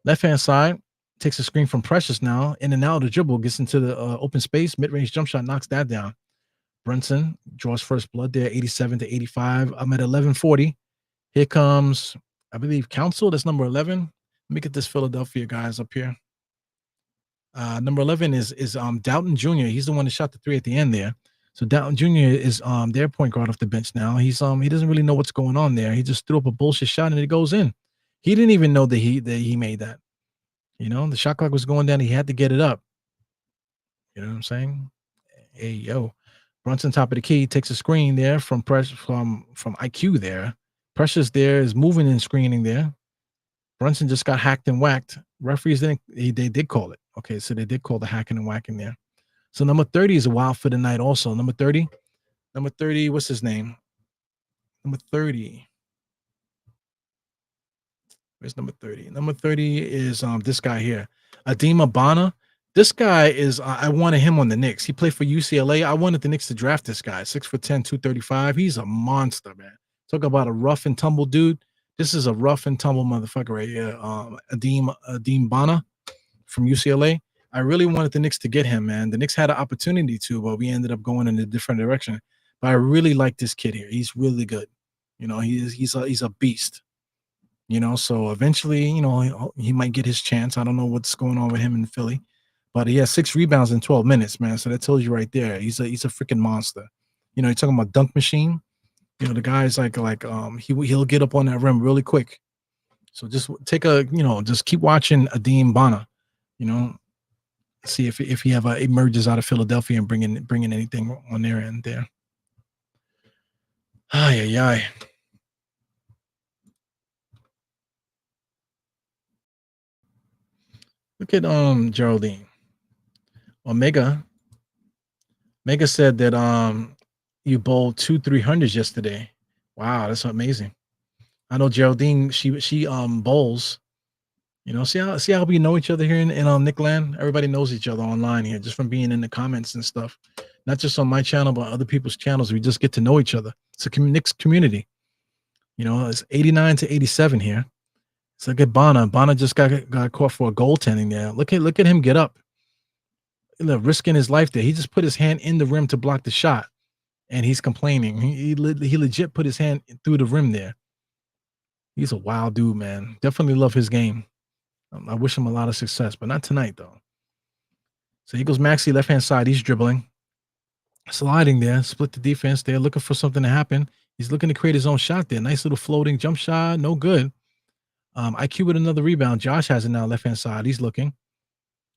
Left-hand side. Takes a screen from Precious now. In and out of the dribble. Gets into the open space. Mid-range jump shot. Knocks that down. Brunson draws first blood there. 87-85. I'm at 11:40. Here comes, I believe, Council. That's number 11. Let me get this Philadelphia guys up here. Number 11 is Dalton Jr. He's the one that shot the three at the end there. So Dalton Jr. is their point guard off the bench now. He doesn't really know what's going on there. He just threw up a bullshit shot and it goes in. He didn't even know that he made that. The shot clock was going down. He had to get it up. You know what I'm saying? Hey yo, Brunson top of the key takes a screen there from IQ there. Precious there is moving and screening there. Brunson just got hacked and whacked. Referees they did call it. Okay, so they did call the hacking and whacking there. So number 30 is a wild for the night also. Number 30, Number 30, what's his name? Number 30. Where's number 30? Number 30 is this guy here, Adema Bana. This guy is I wanted him on the Knicks. He played for UCLA. I wanted the Knicks to draft this guy. 6'10", 235. He's a monster, man. Talk about a rough and tumble dude. This is a rough and tumble motherfucker right here. Adem Bana from UCLA. I really wanted the Knicks to get him, man. The Knicks had an opportunity to, but we ended up going in a different direction. But I really like this kid here. He's really good. You know, he's a beast. You know, so eventually, you know, he might get his chance. I don't know what's going on with him in Philly, but he has 6 rebounds in 12 minutes, man. So that tells you right there, he's a freaking monster. You know, you're talking about dunk machine. You know, the guy's he'll get up on that rim really quick. So just take just keep watching Adem Bana. You know, see if he ever emerges out of Philadelphia and bringing anything on their end there. Ay, ay, ay. Look at Geraldine. Omega said that you bowled 2 300s yesterday. Wow, that's amazing. I know Geraldine, she bowls. You know, see how we know each other here in Nickland? Everybody knows each other online here, just from being in the comments and stuff. Not just on my channel, but other people's channels. We just get to know each other. It's a Knicks community. You know, it's 89 to 87 here. It's like at Bana. Bana just got caught for a goaltending there. Look at him get up. Risking his life there. He just put his hand in the rim to block the shot, and he's complaining. He legit put his hand through the rim there. He's a wild dude, man. Definitely love his game. I wish him a lot of success, but not tonight, though. So he goes Maxey, left-hand side. He's dribbling. Sliding there. Split the defense there. Looking for something to happen. He's looking to create his own shot there. Nice little floating jump shot. No good. IQ with another rebound. Josh has it now, left-hand side. He's looking.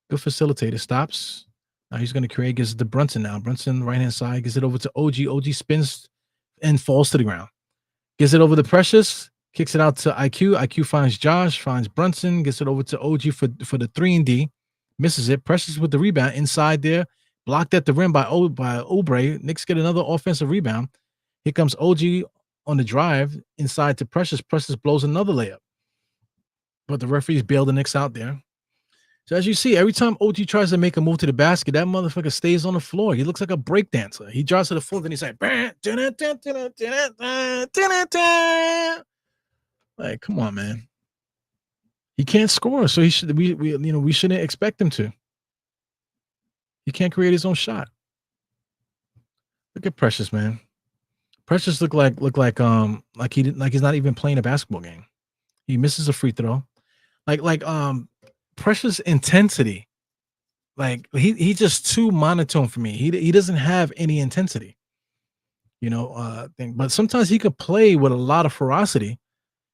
Good facilitator. Stops. Now he's going to create. Gives it to Brunson now. Brunson, right-hand side. Gives it over to OG. OG spins and falls to the ground. Gives it over to Precious. Kicks it out to IQ. IQ finds Josh, finds Brunson, gets it over to OG for the 3-and-D. Misses it. Precious with the rebound inside there. Blocked at the rim by Oubre. Knicks get another offensive rebound. Here comes OG on the drive inside to Precious. Precious blows another layup. But the referees bail the Knicks out there. So as you see, every time OG tries to make a move to the basket, that motherfucker stays on the floor. He looks like a break dancer. He drives to the floor, then he's like, like, come on, man. He can't score, so we shouldn't expect him to. He can't create his own shot. Look at Precious, man. Precious look like he's not even playing a basketball game. He misses a free throw. Like Precious intensity. Like he's just too monotone for me. He doesn't have any intensity. You know, but sometimes he could play with a lot of ferocity.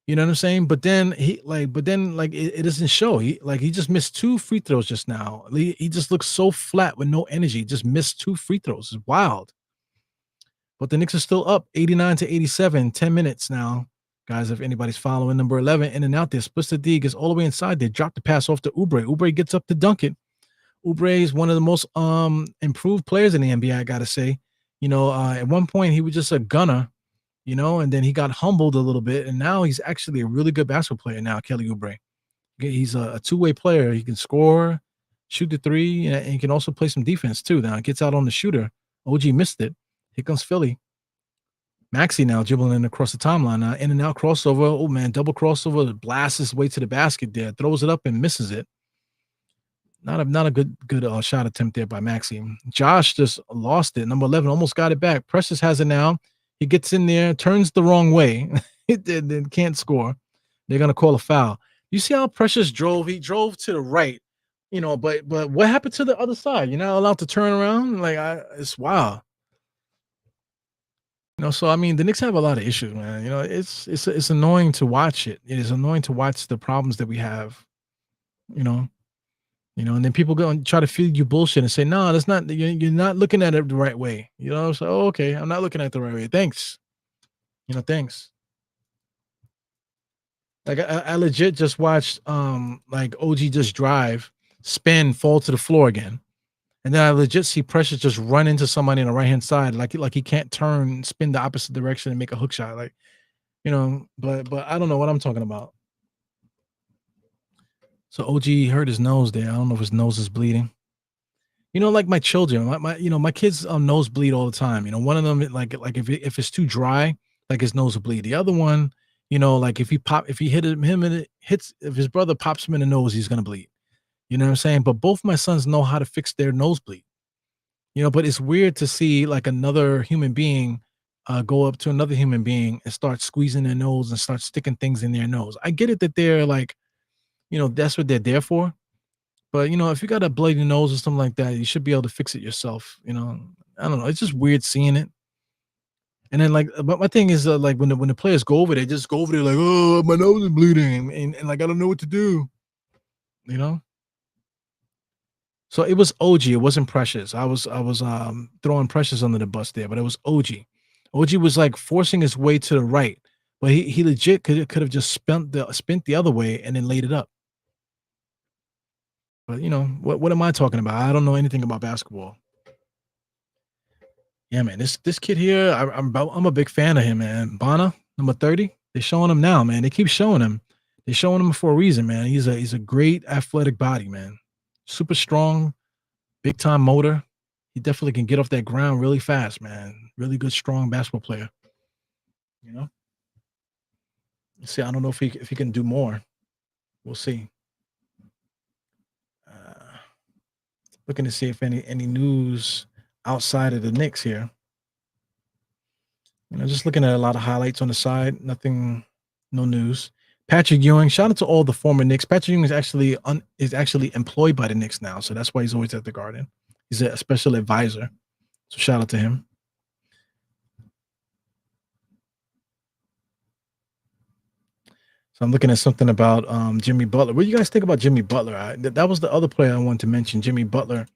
You know what I'm saying? But then it doesn't show. He just missed 2 free throws just now. He just looks so flat with no energy. Just missed 2 free throws. It's wild. But the Knicks are still up 89 to 87. 10 minutes now. Guys, if anybody's following, number 11 in and out there. Splits the D, gets all the way inside there. Drop the pass off to Oubre. Oubre gets up to dunk it. Oubre is one of the most improved players in the NBA, I gotta say. You know, at one point he was just a gunner. You know, and then he got humbled a little bit, and now he's actually a really good basketball player now, Kelly Oubre. He's a two-way player. He can score, shoot the 3, and he can also play some defense, too. Now, it gets out on the shooter. OG missed it. Here comes Philly. Maxey now dribbling in across the timeline. Now, in and out crossover. Oh, man, double crossover. Blasts his way to the basket there. Throws it up and misses it. Not a good shot attempt there by Maxey. Josh just lost it. Number 11 almost got it back. Precious has it now. He gets in there, turns the wrong way, then can't score. They're gonna call a foul. You see how Precious drove? He drove to the right, you know. But what happened to the other side? You're not allowed to turn around. It's wild. You know, so I mean, the Knicks have a lot of issues, man. You know, it's annoying to watch it. It is annoying to watch the problems that we have. You know, and then people go and try to feed you bullshit and say, no, that's not, you're not looking at it the right way. You know, so, okay, I'm not looking at it the right way. Thanks. You know, thanks. Like I legit just watched like OG just drive, spin, fall to the floor again. And then I legit see Precious just run into somebody on the right hand side, like he can't turn, spin the opposite direction, and make a hook shot. Like, but I don't know what I'm talking about. So OG hurt his nose there. I don't know if his nose is bleeding. Like my children, my kids nose bleed all the time. One of them like if it's too dry, like his nose will bleed. The other one, like if he hit him and it hits, if his brother pops him in the nose, he's gonna bleed. You know what I'm saying? But both my sons know how to fix their nosebleed. But it's weird to see like another human being go up to another human being and start squeezing their nose and start sticking things in their nose. I get it that they're like, that's what they're there for. But if you got a bloody nose or something like that, you should be able to fix it yourself. I don't know. It's just weird seeing it. And then but my thing is like when the players go over there, just go over there like, oh, my nose is bleeding, and like I don't know what to do. You know. So it was OG. It wasn't Precious. I was throwing Precious under the bus there, but it was OG. OG was like forcing his way to the right, but he legit could have just spent the other way and then laid it up. But what am I talking about? I don't know anything about basketball. Yeah, man. This kid here, I'm a big fan of him, man. Bana, number 30. They're showing him now, man. They keep showing him. They're showing him for a reason, man. He's a great athletic body, man. Super strong, big time motor. He definitely can get off that ground really fast, man. Really good, strong basketball player. You know. See, I don't know if he can do more. We'll see. Uh, Looking to see if any news outside of the Knicks here. Just looking at a lot of highlights on the side. Nothing, no news. Patrick Ewing. Shout out to all the former Knicks. Patrick Ewing is actually employed by the Knicks now, so that's why he's always at the Garden. He's a special advisor. So shout out to him. So I'm looking at something about Jimmy Butler. What do you guys think about Jimmy Butler? That was the other player I wanted to mention. Jimmy Butler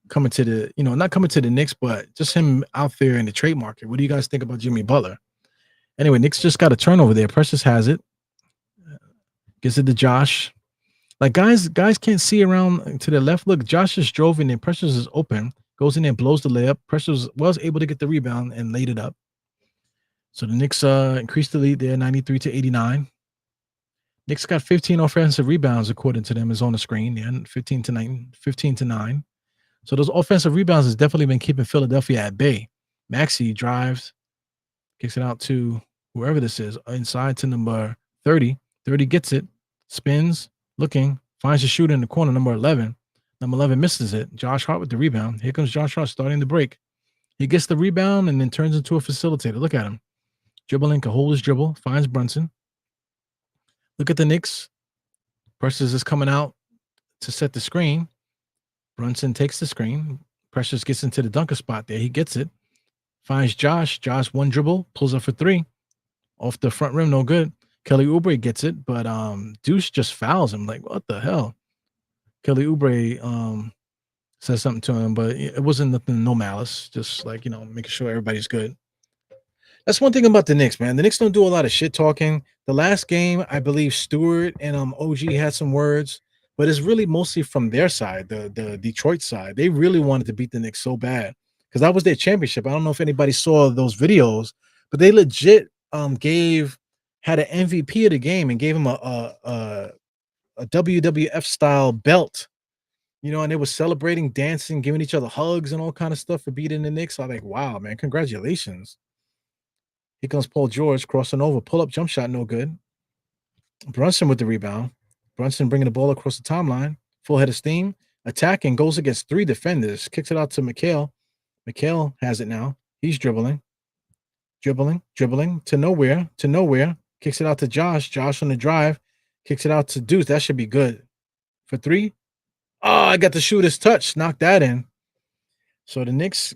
coming to the, not coming to the Knicks, but just him out there in the trade market. What do you guys think about Jimmy Butler? Anyway, Knicks just got a turnover there. Precious has it. Gives it to Josh. Like guys can't see around to the left. Look, Josh just drove in there. Precious is open. Goes in there, blows the layup. Precious was able to get the rebound and laid it up. So the Knicks increased the lead there, 93-89. Knicks got 15 offensive rebounds, according to them, is on the screen. Yeah, 15-9. So those offensive rebounds has definitely been keeping Philadelphia at bay. Maxey drives, kicks it out to whoever this is, inside to number 30. 30 gets it, spins, looking, finds a shooter in the corner, number 11. Number 11 misses it. Josh Hart with the rebound. Here comes Josh Hart starting the break. He gets the rebound and then turns into a facilitator. Look at him. Dribbling, can hold his dribble, finds Brunson. Look at the Knicks. Precious is coming out to set the screen. Brunson takes the screen. Precious gets into the dunker spot there. He gets it. Finds Josh. Josh one dribble, pulls up for three. Off the front rim, no good. Kelly Oubre gets it, but Deuce just fouls him. Like, what the hell? Kelly Oubre says something to him, but it wasn't nothing, no malice. Just like, making sure everybody's good. That's one thing about the Knicks, man. The Knicks don't do a lot of shit talking. The last game, I believe Stewart and OG had some words, but it's really mostly from their side, the Detroit side. They really wanted to beat the Knicks so bad because that was their championship. I don't know if anybody saw those videos, but they legit had an MVP of the game and gave him a WWF style belt. And they were celebrating, dancing, giving each other hugs and all kind of stuff for beating the Knicks. I'm like, wow, man, congratulations. Here comes Paul George crossing over. Pull-up jump shot, no good. Brunson with the rebound. Brunson bringing the ball across the timeline. Full head of steam. Attacking. Goes against three defenders. Kicks it out to McHale. McHale has it now. He's dribbling. Dribbling to nowhere. Kicks it out to Josh. Josh on the drive. Kicks it out to Deuce. That should be good. For three. Oh, I got the shooter's touch. Knocked that in. So the Knicks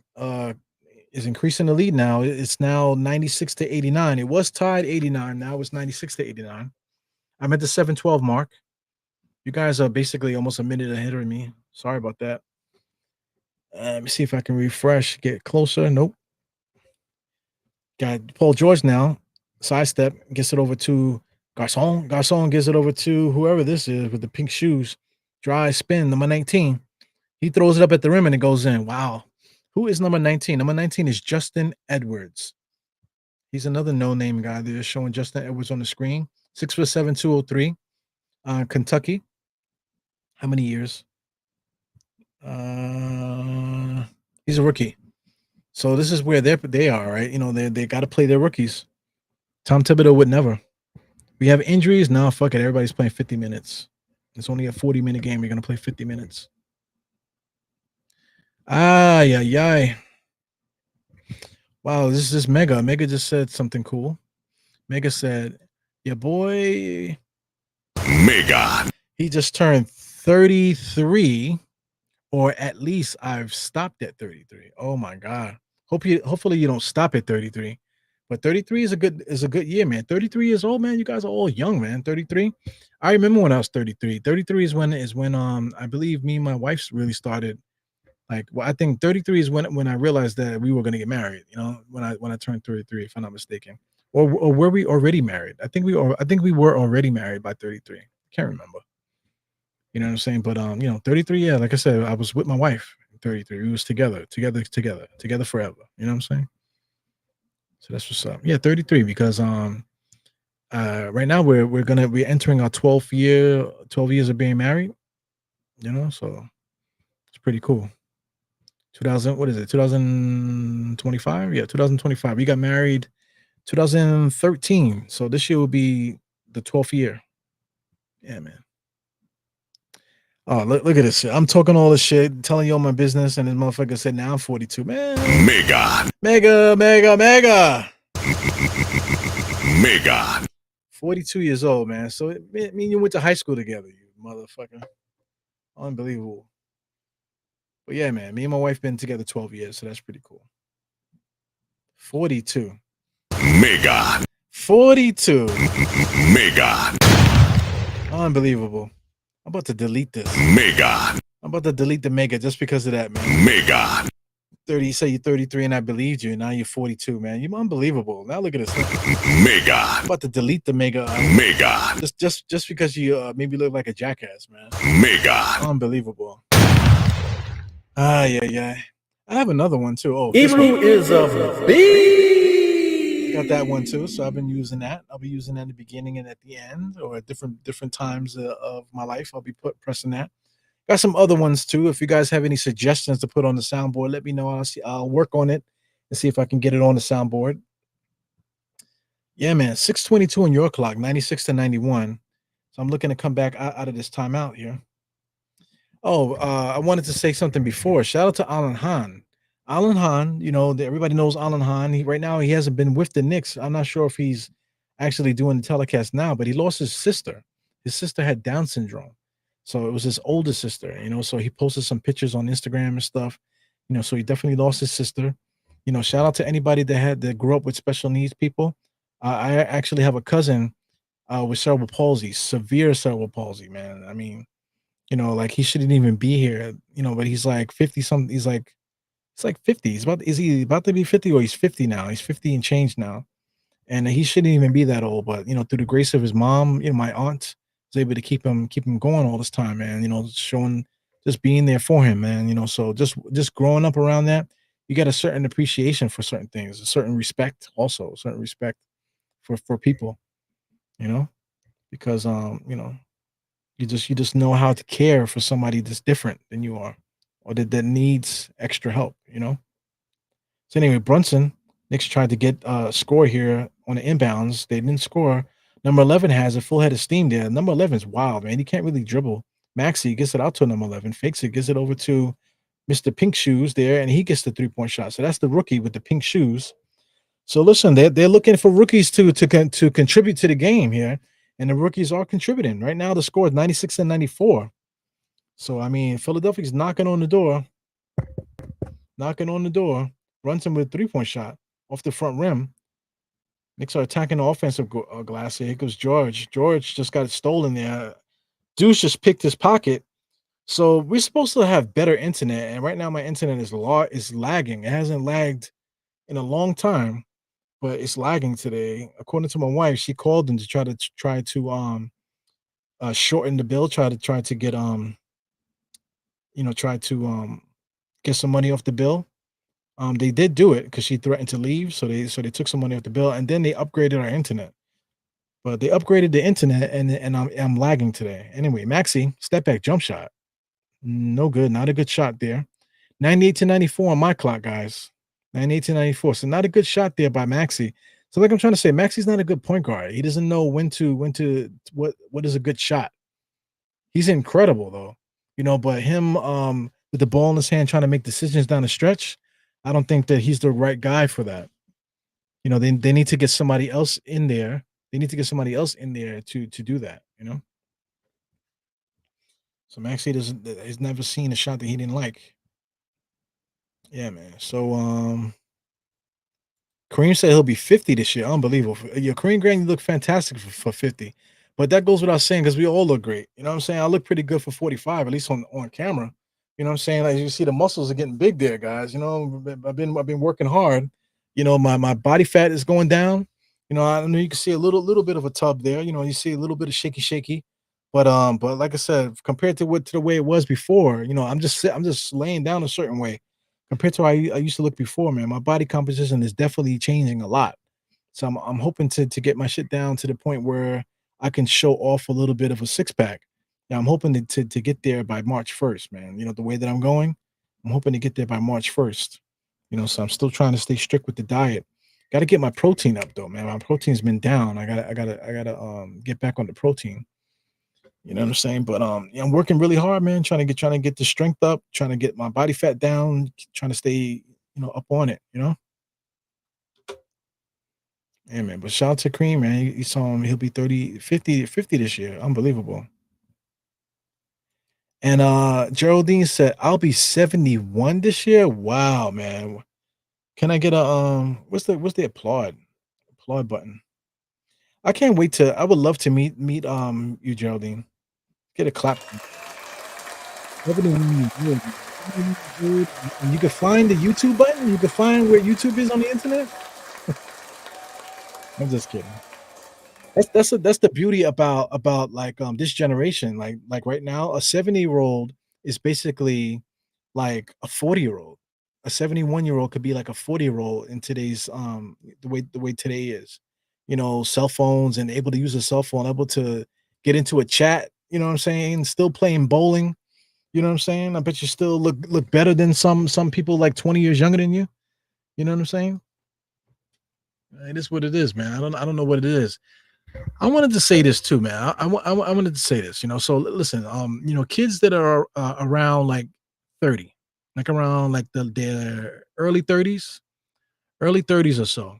is increasing the lead now. It's now 96-89. It was tied 89. Now it's 96-89. I'm at the 7:12 mark. You guys are basically almost a minute ahead of me. Sorry about that. Let me see if I can refresh, get closer. Nope. Got Paul George now. Sidestep, gets it over to Garcon. Garcon gives it over to whoever this is with the pink shoes. Dry spin, number 19. He throws it up at the rim and it goes in. Wow. Who is number 19? Number 19 is Justin Edwards. He's another no-name guy. They're showing Justin Edwards on the screen. 6'7", 203. Kentucky. How many years? He's a rookie. So this is where they are, right? You know, they got to play their rookies. Tom Thibodeau would never. We have injuries. Now, fuck it. Everybody's playing 50 minutes. It's only a 40-minute game. You're going to play 50 minutes. Yeah. Wow, this is Mega. Mega just said something cool. Mega said, "Yeah, boy." Mega. He just turned 33, or at least I've stopped at 33. Oh my god. Hopefully you don't stop at 33. But 33 is a good year, man. 33 years old, man. You guys are all young, man. 33. I remember when I was 33. 33 is when I believe me and my wife really started. Like, well, I think 33 is when I realized that we were going to get married. You know, when I turned 33, if I'm not mistaken, or were we already married? I think we were already married by 33. Can't remember. You know what I'm saying? But 33. Yeah, like I said, I was with my wife. 33. We was together forever. You know what I'm saying? So that's what's up. Yeah, 33 because right now we're entering our 12th year, 12 years of being married. You know, so it's pretty cool. 2000, what is it? 2025? Yeah, 2025. We got married 2013. So this year will be the 12th year. Yeah, man. Oh, look at this shit. I'm talking all this shit, telling you all my business, and this motherfucker said, now I'm 42. Man. Mega. Mega. 42 years old, man. So me and you went to high school together, you motherfucker. Unbelievable. But yeah, man, me and my wife been together 12 years, so that's pretty cool. 42. Mega. 42. Mega. Unbelievable. I'm about to delete this. Mega. I'm about to delete the mega just because of that, man. Mega. 30, you say you're 33 and I believed you, and now you're 42, man. You're unbelievable. Now look at this. Mega. I'm about to delete the mega. Mega. Just because you maybe look like a jackass, man. Mega. Unbelievable. Yeah. I have another one too. Oh, Hebrew is a beast. Got that one too. So I've been using that. I'll be using that in the beginning and at the end, or at different times of my life. I'll be pressing that. Got some other ones too. If you guys have any suggestions to put on the soundboard, let me know. I'll work on it and see if I can get it on the soundboard. Yeah, man. 6:22 on your clock, 96-91. So I'm looking to come back out of this timeout here. Oh, I wanted to say something before. Shout out to Alan Hahn. Alan Hahn, everybody knows Alan Hahn. Right now he hasn't been with the Knicks. I'm not sure if he's actually doing the telecast now, but he lost his sister. His sister had Down syndrome. So it was his older sister, so he posted some pictures on Instagram and stuff, so he definitely lost his sister. Shout out to anybody that grew up with special needs people. I actually have a cousin with cerebral palsy, severe cerebral palsy, man. I mean, like he shouldn't even be here, but he's like 50 something. He's like 50. Is he about to be 50 or he's 50 now? He's 50 and change now. And he shouldn't even be that old, but through the grace of his mom, my aunt was able to keep him going all this time, man. Showing, just being there for him, man. So just growing up around that, you get a certain appreciation for certain things, a certain respect, also certain respect for people, because you just know how to care for somebody that's different than you are, or that needs extra help, So anyway, Brunson, Knicks tried to get a score here on the inbounds. They didn't score. Number 11 has a full head of steam there. Number 11 is wild, man. He can't really dribble. Maxey gets it out to number 11, fakes it, gets it over to Mr. Pink Shoes there, and he gets the three-point shot. So that's the rookie with the pink shoes. So listen, they're looking for rookies to contribute to the game here, and the rookies are contributing. Right now, the score is 96-94. So, I mean, Philadelphia's knocking on the door. Brunson with a three-point shot off the front rim. Knicks are attacking the offensive glass here. Here goes George. George just got it stolen there. Deuce just picked his pocket. So we're supposed to have better internet, and right now my internet is lagging. It hasn't lagged in a long time, but it's lagging today. According to my wife, she called him to try to shorten the bill, try to get try to get some money off the bill. They did do it because she threatened to leave, so they took some money off the bill, and then they upgraded our internet. But they upgraded the internet, and I'm lagging today. Anyway, Maxi step back jump shot, no good, not a good shot there. 98 to 94 on my clock, guys. 98 to 94. So not a good shot there by Maxi. So like I'm trying to say, Maxi's not a good point guard. He doesn't know what is a good shot. He's incredible though, but him with the ball in his hand trying to make decisions down the stretch, I don't think that he's the right guy for that. They need to get somebody else in there. They need to get somebody else in there to do that. So Maxi has never seen a shot that he didn't like. Yeah, man. So Kareem said he'll be 50 this year. Unbelievable. Yeah, Kareem Grant, you look fantastic for 50. But that goes without saying because we all look great. You know what I'm saying? I look pretty good for 45, at least on camera. You know what I'm saying? Like you see the muscles are getting big there, guys. I've been working hard. My body fat is going down. I know you can see a little bit of a tub there. You see a little bit of shaky. But like I said, compared to the way it was before, I'm just laying down a certain way compared to how I used to look before, man. My body composition is definitely changing a lot. So I'm hoping to get my shit down to the point where I can show off a little bit of a six pack. Now I'm hoping to get there by March 1st, man. The way that I'm going, I'm hoping to get there by March 1st. So I'm still trying to stay strict with the diet. Got to get my protein up though, man. My protein's been down. I gotta get back on the protein. You know what I'm saying? But I'm working really hard, man, trying to get the strength up, trying to get my body fat down, trying to stay, up on it, Yeah, man. But shout out to Cream, man. You saw him, he'll be 50 this year. Unbelievable. And Geraldine said, I'll be 71 this year. Wow, man. Can I get a what's the applaud button? I can't wait I would love to meet you, Geraldine. Get a clap. 71 years old. And you can find the YouTube button. You can find where YouTube is on the internet. I'm just kidding. That's the beauty about like this generation. Like right now, a 70-year-old is basically like a 40-year-old. A 71-year-old could be like a 40-year-old in today's the way today is. Cell phones and able to use a cell phone, able to get into a chat, you know what I'm saying? Still playing bowling. You know what I'm saying? I bet you still look better than some people like 20 years younger than you. You know what I'm saying? It is what it is, man. I don't know what it is. I wanted to say this too, man. I wanted to say this, So listen, kids that are around like 30, like around like their early 30s or so.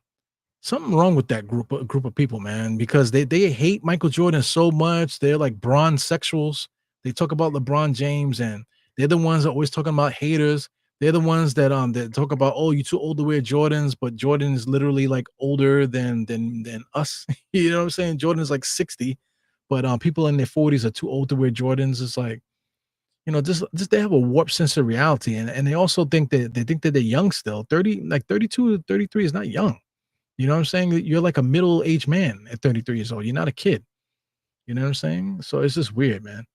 Something wrong with that group of people, man, because they hate Michael Jordan so much. They're like bronze sexuals. They talk about LeBron James, and they're the ones that are always talking about haters. They're the ones that talk about, oh, you too old to wear Jordans, but Jordan is literally like older than us. You know what I'm saying? Jordan is like 60, but people in their 40s are too old to wear Jordans. It's like, just they have a warped sense of reality, and they also think that they're young still. 30, like 32 to 33 is not young. You know what I'm saying? You're like a middle-aged man at 33 years old. You're not a kid. You know what I'm saying? So it's just weird, man.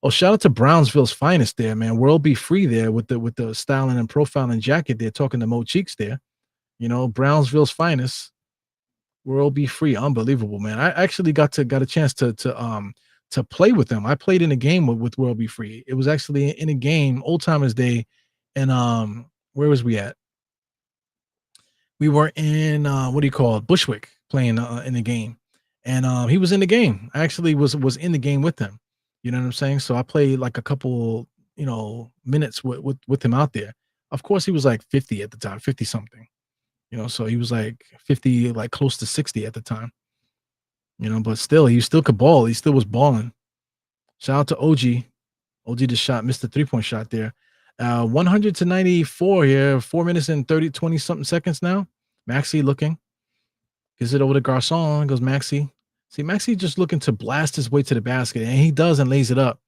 Oh, shout out to Brownsville's finest there, man. World Be Free there with the styling and profiling jacket there, talking to Mo Cheeks there. Brownsville's finest. World Be Free. Unbelievable, man. I actually got a chance to play with them. I played in a game with World Be Free. It was actually in a game, Old Timers Day, and where was we at? We were in Bushwick, playing in the game, and he was in the game. I actually was in the game with him. You know what I'm saying? So I played like a couple minutes with him out there. Of course, he was like 50 at the time, 50 something. So he was like 50, like close to 60 at the time. But still, he still could ball. He still was balling. Shout out to OG. OG just missed the 3-point shot there. 100 to 94 here, 4 minutes and 20 something seconds now. Maxi looking. Gives it over to Garcon. Goes Maxi. See, Maxi just looking to blast his way to the basket, and he does and lays it up.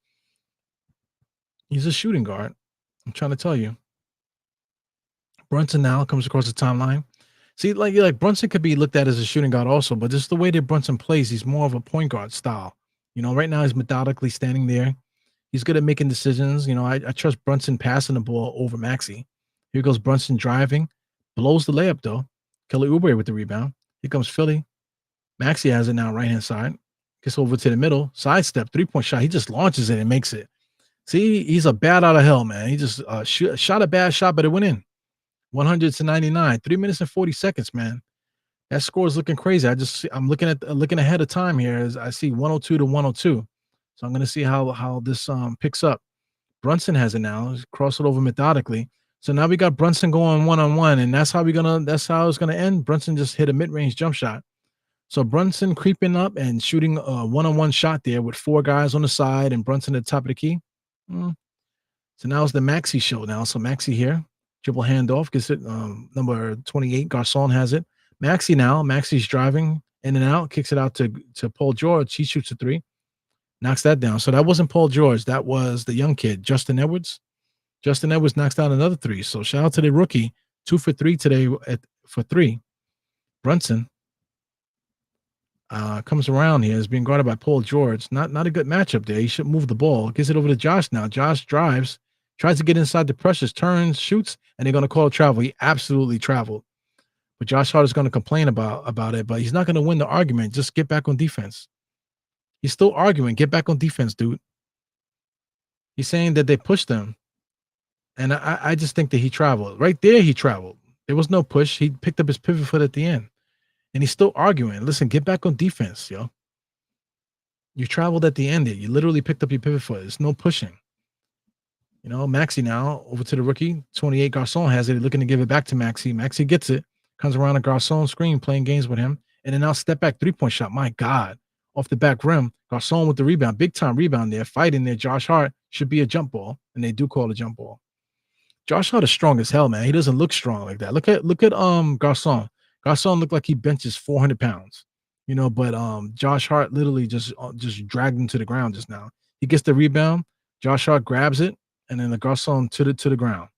He's a shooting guard. I'm trying to tell you. Brunson now comes across the timeline. See, like Brunson could be looked at as a shooting guard also, but just the way that Brunson plays, he's more of a point guard style. Right now he's methodically standing there. He's good at making decisions. You know, I trust Brunson passing the ball over Maxey. Here goes Brunson driving, blows the layup though. Kelly Oubre with the rebound. Here comes Philly. Maxey has it now, right hand side. Gets over to the middle, sidestep, 3-point shot. He just launches it and makes it. See, he's a bat out of hell, man. He just shot a bad shot, but it went in. 100-99, 3 minutes and 40 seconds, man. That score is looking crazy. I'm looking ahead of time here as I see 102-102. So I'm going to see how this picks up. Brunson has it now. Cross it over methodically. So now we got Brunson going one-on-one, and that's how it's gonna end. Brunson just hit a mid-range jump shot. So Brunson creeping up and shooting a one-on-one shot there with 4 guys on the side and Brunson at the top of the key. So now it's the Maxey show now. So Maxey here, dribble handoff, gets it. Number 28, Garçon has it. Maxey now. Maxey's driving in and out, kicks it out to Paul George. He shoots a 3, knocks that down. So that wasn't Paul George. That was the young kid, Justin Edwards. Justin Edwards knocks down another 3. So shout out to the rookie, 2 for 3 today for 3. Brunson comes around here. Is being guarded by Paul George. Not a good matchup there. He should move the ball. Gets it over to Josh now. Josh drives, tries to get inside the pressures, turns, shoots, and they're going to call a travel. He absolutely traveled. But Josh Hart is going to complain about it, but he's not going to win the argument. Just get back on defense. He's still arguing. Get back on defense, dude. He's saying that they pushed him. And I just think that he traveled. Right there, he traveled. There was no push. He picked up his pivot foot at the end. And he's still arguing. Listen, get back on defense, yo. You traveled at the end there. You literally picked up your pivot foot. There's no pushing. You know, Maxey now over to the rookie. 28, Garçon has it. He's looking to give it back to Maxey. Maxey gets it. Comes around a Garçon screen, playing games with him. And then now step back 3-point shot. My God. Off the back rim. Garçon with the rebound. Big time rebound there. Fighting there. Josh Hart should be a jump ball. And they do call a jump ball. Josh Hart is strong as hell, man. He doesn't look strong like that. Look at Garçon. Garçon looked like he benches 400 pounds, you know, but Josh Hart literally just dragged him to the ground just now. He gets the rebound. Josh Hart grabs it, and then the Garçon to the ground.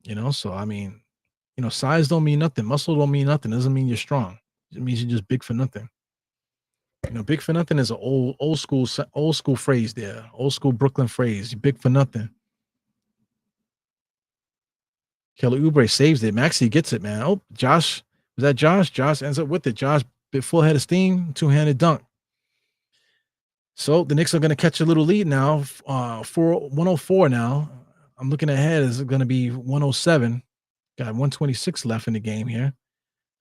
You know, so I mean, you know, size don't mean nothing. Muscle don't mean nothing. It doesn't mean you're strong. It means you're just big for nothing. You know, big for nothing is an old school phrase there. Old school Brooklyn phrase. You're big for nothing. Kelly Oubre saves it. Maxey gets it, man. Oh, Josh. Was that Josh? Josh ends up with it. Josh, full head of steam, 2-handed dunk. So the Knicks are going to catch a little lead now. For 104 now. I'm looking ahead. Is it going to be 107? Got 126 left in the game here.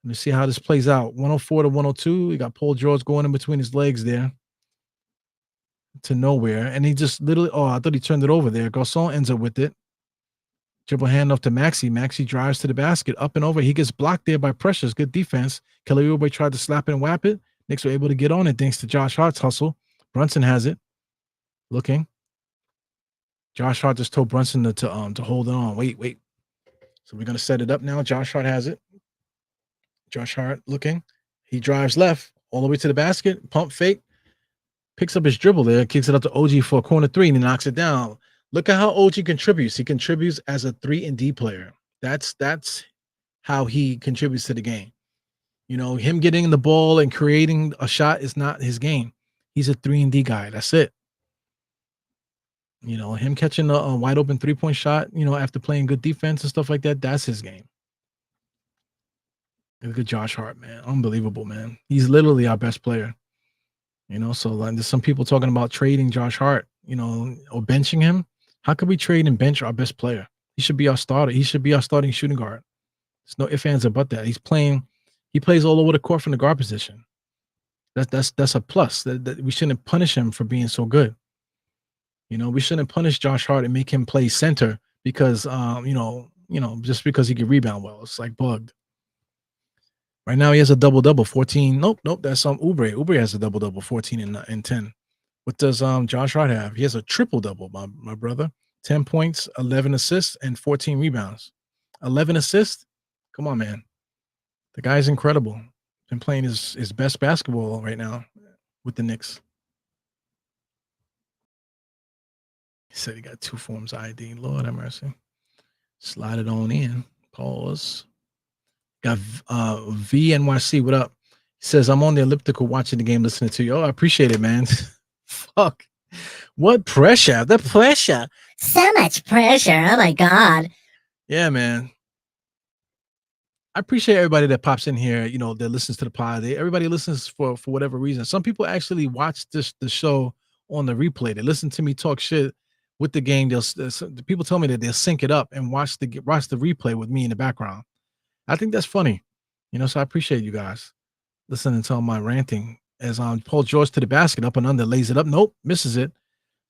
Let me see how this plays out. 104-102. We got Paul George going in between his legs there to nowhere. And he just literally, I thought he turned it over there. Garçon ends up with it. Dribble handoff to Maxey. Maxey drives to the basket, up and over. He gets blocked there by Precious. Good defense. Kelly Oubre tried to slap and whap it. Knicks were able to get on it thanks to Josh Hart's hustle. Brunson has it. Looking. Josh Hart just told Brunson to hold it on. Wait. So we're going to set it up now. Josh Hart has it. Josh Hart looking. He drives left all the way to the basket. Pump fake. Picks up his dribble there. Kicks it up to OG for a corner 3, and he knocks it down. Look at how OG contributes. He contributes as a 3-and-D player. That's how he contributes to the game. You know, him getting the ball and creating a shot is not his game. He's a 3-and-D guy. That's it. You know, him catching a wide open 3-point shot, you know, after playing good defense and stuff like that, that's his game. Look at Josh Hart, man. Unbelievable, man. He's literally our best player. You know, so like, there's some people talking about trading Josh Hart, you know, or benching him. How could we trade and bench our best player? He should be our starter. He should be our starting shooting guard. There's no ifs, ands, or but that. He plays all over the court from the guard position. That's a plus. That we shouldn't punish him for being so good. You know, we shouldn't punish Josh Hart and make him play center because just because he can rebound well. It's like bugged. Right now he has a double-double, 14. Nope, that's Oubre. Oubre has a double-double, 14 and 10. What does Josh Hart have? He has a triple-double, my brother. 10 points, 11 assists, and 14 rebounds. 11 assists? Come on, man. The guy's incredible. Been playing his best basketball right now with the Knicks. He said he got 2 forms of ID. Lord have mercy. Slide it on in. Pause. Got VNYC. What up? He says, I'm on the elliptical watching the game, listening to you. Oh, I appreciate it, man. Fuck. What pressure? The pressure. So much pressure. Oh my God. Yeah, man. I appreciate everybody that pops in here, that listens to the pod. Everybody listens for whatever reason. Some people actually watch the show on the replay. They listen to me talk shit with the game. The people tell me that they'll sync it up and watch the replay with me in the background. I think that's funny, so I appreciate you guys listening to all my ranting as Paul George to the basket, up and under, lays it up. Nope, misses it.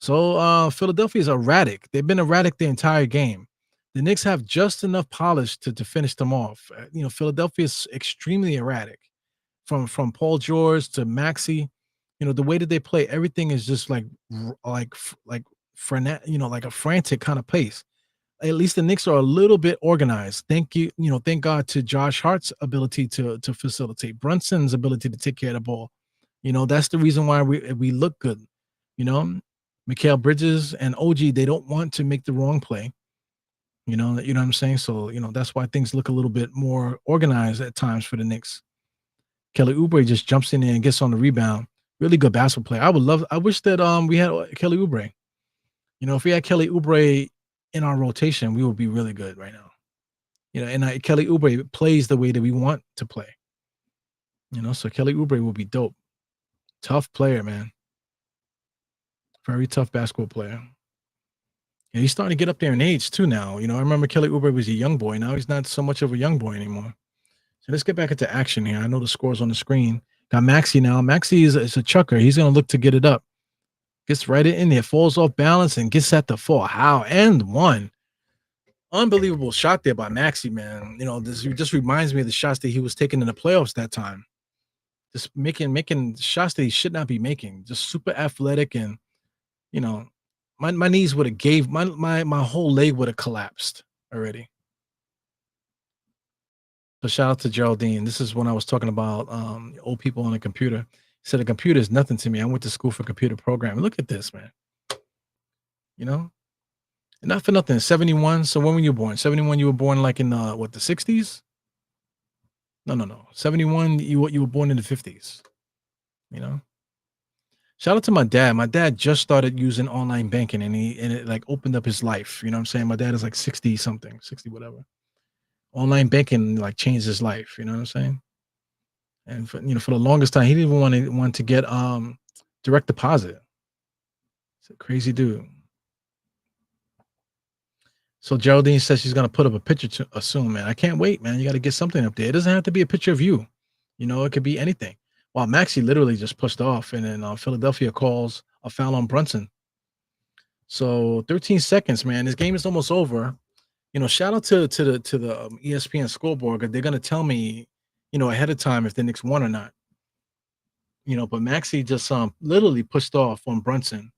So Philadelphia is erratic. They've been erratic the entire game. The Knicks have just enough polish to finish them off. Philadelphia is extremely erratic, from Paul George to Maxey. The way that they play, everything is just like like a frantic kind of pace. At least the Knicks are a little bit organized. Thank God to Josh Hart's ability to facilitate, Brunson's ability to take care of the ball. That's the reason why we look good. Mikal Bridges and OG, they don't want to make the wrong play. You know what I'm saying? So, that's why things look a little bit more organized at times for the Knicks. Kelly Oubre just jumps in there and gets on the rebound. Really good basketball player. I wish that we had Kelly Oubre. If we had Kelly Oubre in our rotation, we would be really good right now. And Kelly Oubre plays the way that we want to play. So Kelly Oubre will be dope. Tough player, man. Very tough basketball player. Yeah, he's starting to get up there in age too now. I remember Kelly Oubre was a young boy. Now he's not so much of a young boy anymore. So let's get back into action here. I know the score's on the screen. Got Maxey now. Maxey is a chucker. He's going to look to get it up. Gets right in there, falls off balance, and gets at the four. How? And one. Unbelievable shot there by Maxey, man. This just reminds me of the shots that he was taking in the playoffs that time. Just making shots that he should not be making. Just super athletic, and my knees would have gave my whole leg would have collapsed already. So shout out to Geraldine. This is when I was talking about old people on a computer. He said a computer is nothing to me. I went to school for computer programming. Look at this, man. And not for nothing. 71. So when were you born? 71. You were born like in the 60s? No. 71. You were born in the 50s. Shout out to my dad. My dad just started using online banking, and it like opened up his life. You know what I'm saying? My dad is like 60 something, 60 whatever. Online banking like changed his life. You know what I'm saying? And for the longest time, he didn't even want to get direct deposit. It's a crazy dude. So Geraldine says she's gonna put up a picture soon, man. I can't wait, man. You got to get something up there. It doesn't have to be a picture of you. It could be anything. Wow, Maxey literally just pushed off, and then Philadelphia calls a foul on Brunson. So 13 seconds, man. This game is almost over. Shout out to the ESPN scoreboard. They're gonna tell me, ahead of time if the Knicks won or not. But Maxey just literally pushed off on Brunson.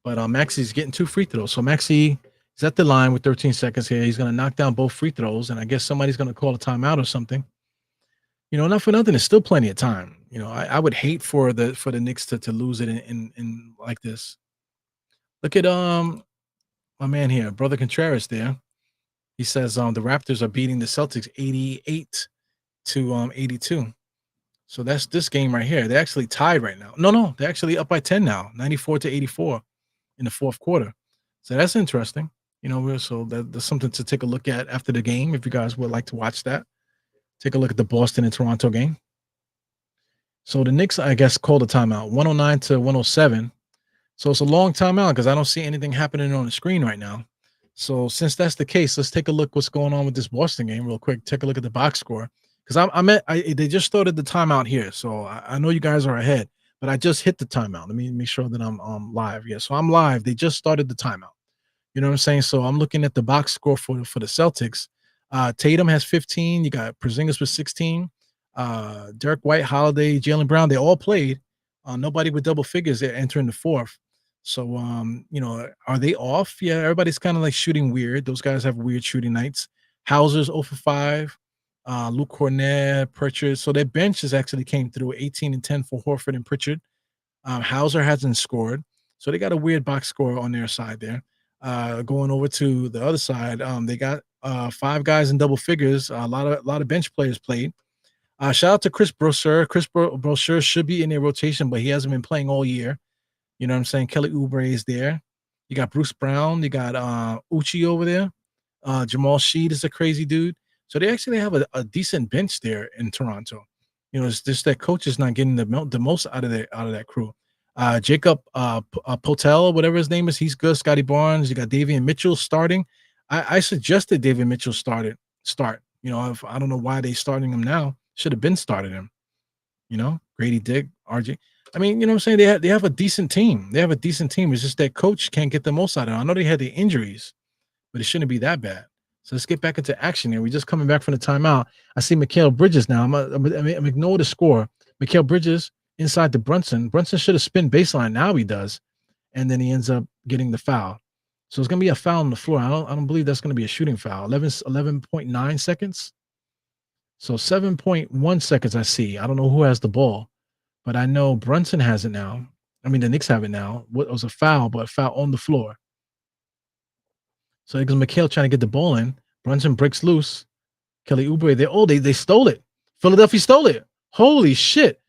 But Maxey's getting 2 free throws. So Maxey is at the line with 13 seconds here. He's gonna knock down both free throws, and I guess somebody's gonna call a timeout or something. Not for nothing. There's still plenty of time. I would hate for the Knicks to lose it in like this. Look at my man here, Brother Contreras there. He says the Raptors are beating the Celtics 88 to 82. So that's this game right here. They're actually tied right now. No, they're actually up by 10 now, 94 to 84 in the fourth quarter. So that's interesting. So that's something to take a look at after the game if you guys would like to watch that. Take a look at the Boston and Toronto game. So the Knicks, I guess, called a timeout, 109 to 107. So it's a long timeout because I don't see anything happening on the screen right now. So since that's the case, let's take a look what's going on with this Boston game real quick. Take a look at the box score because they just started the timeout here. So I know you guys are ahead, but I just hit the timeout. Let me make sure that I'm live. Yeah, so I'm live. They just started the timeout. You know what I'm saying? So I'm looking at the box score for the Celtics. Tatum has 15. You got Porzingis with 16. Dirk White, Holiday, Jaylen Brown, they all played. Nobody with double figures. They're entering the fourth. So, are they off? Yeah, everybody's kind of like shooting weird. Those guys have weird shooting nights. Hauser's 0 for 5. Luke Cornet, Pritchard. So their benches actually came through 18 and 10 for Horford and Pritchard. Hauser hasn't scored. So they got a weird box score on their side there. Going over to the other side, they got 5 guys in double figures. A lot of bench players played. Shout out to Chris Brosser. Brosser should be in their rotation, but he hasn't been playing all year. You know what I'm saying? Kelly Oubre is there. You got Bruce Brown. You got Uchi over there. Jamal Sheed is a crazy dude. So they actually have a decent bench there in Toronto. You know, it's just that coach is not getting the most out of that crew. Jacob Potel, whatever his name is, he's good. Scotty Barnes. You got Davian Mitchell starting. I suggested David Mitchell start. You know, if I don't know why they starting him now. Should have been started him. You know, Grady Dick, RJ. I mean, you know what I'm saying? They have a decent team. They have a decent team. It's just that coach can't get the most out of it. I know they had the injuries, but it shouldn't be that bad. So let's get back into action here. We're just coming back from the timeout. I see Mikal Bridges now. I'm ignore the score. Mikal Bridges inside the Brunson. Brunson should have spin baseline. Now he does. And then he ends up getting the foul. So it's going to be a foul on the floor. I don't believe that's going to be a shooting foul. 11.9 seconds. So 7.1 seconds I see. I don't know who has the ball, but I know Brunson has it now. I mean, the Knicks have it now. It was a foul, but a foul on the floor. So it goes Mikal trying to get the ball in. Brunson breaks loose. Kelly Oubre, they stole it. Philadelphia stole it. Holy shit.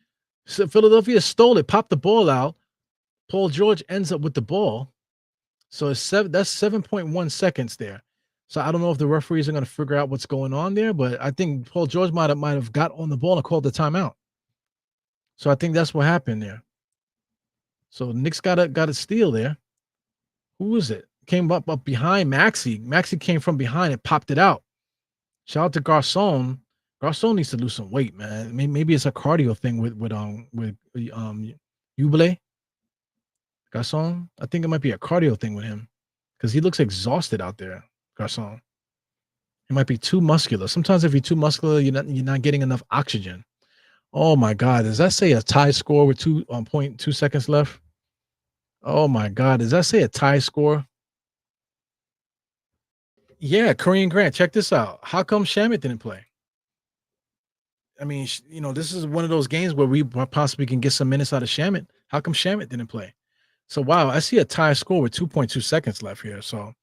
So Philadelphia stole it, popped the ball out. Paul George ends up with the ball. So that's 7.1 seconds there. So I don't know if the referees are going to figure out what's going on there, but I think Paul George might have got on the ball and called the timeout. So I think that's what happened there. So Knicks got a steal there. Who was it? Came up behind Maxey. Maxey came from behind and popped it out. Shout out to Garcon. Garcon needs to lose some weight, man. Maybe it's a cardio thing with Uble. Garcon. I think it might be a cardio thing with him because he looks exhausted out there. Garcon. It might be too muscular. Sometimes if you're too muscular, you're not getting enough oxygen. Oh my God. Does that say a tie score with 2.2 seconds left? Oh my God. Does that say a tie score? Yeah, Korean Grant. Check this out. How come Shamit didn't play? I mean, you know, this is one of those games where we possibly can get some minutes out of Shamit. How come Shamit didn't play? So wow, I see a tie score with 2.2 seconds left here. So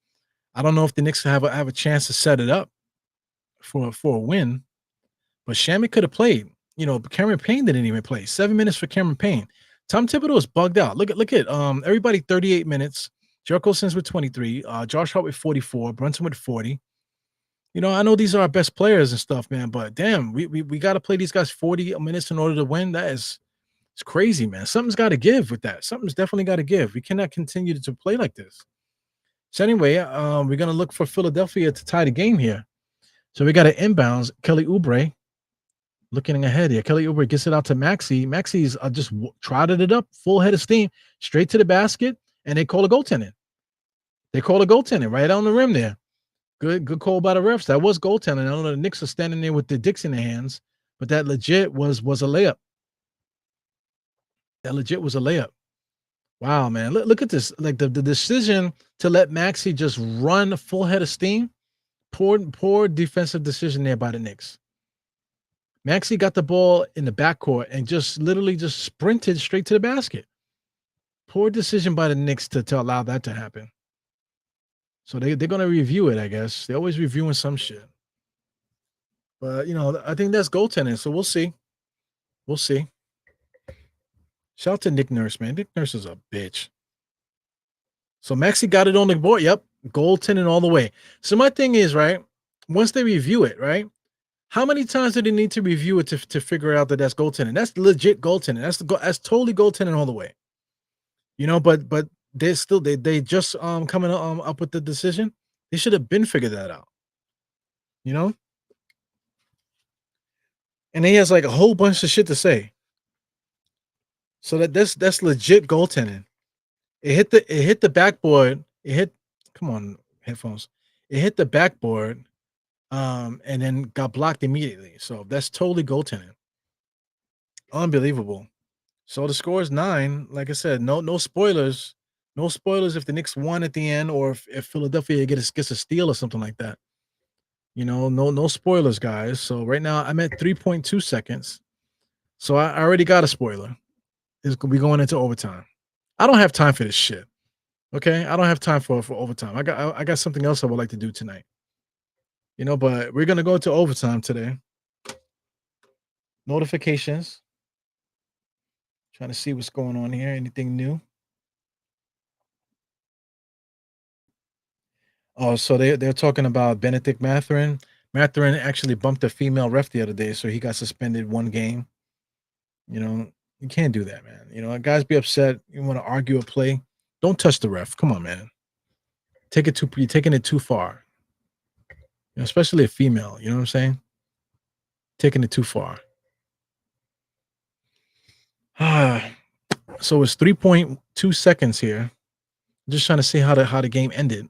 I don't know if the Knicks have a chance to set it up for a win, but Shamit could have played. You know, Cameron Payne didn't even play. 7 minutes for Cameron Payne. Tom Thibodeau is bugged out. Look at everybody 38 minutes. Jericho Sims with 23, Josh Hart with 44, Brunson with 40. You know, I know these are our best players and stuff, man, but damn, we got to play these guys 40 minutes in order to win. It's crazy, man. Something's got to give with that. Something's definitely got to give. We cannot continue to play like this. So anyway, we're going to look for Philadelphia to tie the game here. So we got an inbounds. Kelly Oubre looking ahead here. Kelly Oubre gets it out to Maxey. Maxey's just trotted it up, full head of steam, straight to the basket, and they call a goaltending. They call a goaltending right on the rim there. Good call by the refs. That was goaltending. I don't know the Knicks are standing there with the dicks in their hands, but that legit was a layup. That legit was a layup. Wow, man. Look at this. Like the decision to let Maxey just run full head of steam. Poor defensive decision there by the Knicks. Maxey got the ball in the backcourt and just literally just sprinted straight to the basket. Poor decision by the Knicks to allow that to happen. So they're going to review it, I guess. They're always reviewing some shit. But, you know, I think that's goaltending, so we'll see. We'll see. Shout out to Nick Nurse, man. Nick Nurse is a bitch. So Maxey got it on the board. Yep, goaltending all the way. So my thing is, right, once they review it, right, how many times do they need to review it to figure out that that's goaltending? That's legit goaltending. That's totally goaltending all the way. You know, but they just coming up with the decision. They should have been figured that out. You know? And he has like a whole bunch of shit to say. So that's legit goaltending. It hit the backboard. Come on, headphones. It hit the backboard, and then got blocked immediately. So that's totally goaltending. Unbelievable. So the score is 9. Like I said, no spoilers. No spoilers if the Knicks won at the end or if Philadelphia gets a steal or something like that. You know, no spoilers, guys. So right now I'm at 3.2 seconds. So I already got a spoiler. It's gonna be going into overtime. I don't have time for this shit. Okay, I don't have time for overtime. I got something else I would like to do tonight. You know, but we're gonna go to overtime today. Notifications. Trying to see what's going on here. Anything new? Oh, so they're talking about Benedict Mathurin. Mathurin actually bumped a female ref the other day, so he got suspended 1 game. You know, you can't do that, man. Guys be upset. You want to argue a play. Don't touch the ref. Come on, man. You're taking it too far. Especially a female. You know what I'm saying? Taking it too far. So it's 3.2 seconds here. Just trying to see how the game ended.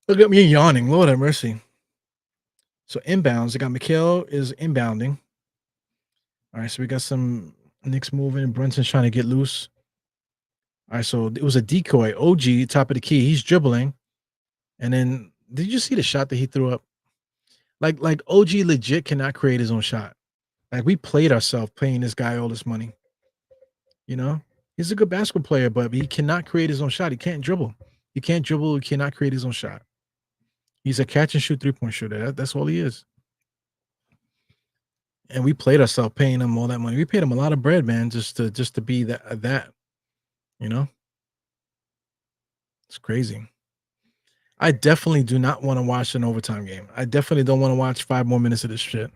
Look at me yawning. Lord have mercy. So inbounds. They got Mikhail is inbounding. All right, so we got some Knicks moving. Brunson's trying to get loose. All right, so it was a decoy. OG, top of the key. He's dribbling. And then, did you see the shot that he threw up? Like OG legit cannot create his own shot. Like, we played ourselves paying this guy all this money. He's a good basketball player, but he cannot create his own shot. He can't dribble. He cannot create his own shot. He's a catch and shoot 3-point shooter. That's all he is. And we played ourselves paying him all that money. We paid him a lot of bread, man, just to be that. It's crazy. I definitely do not want to watch an overtime game. I definitely don't want to watch 5 more minutes of this shit.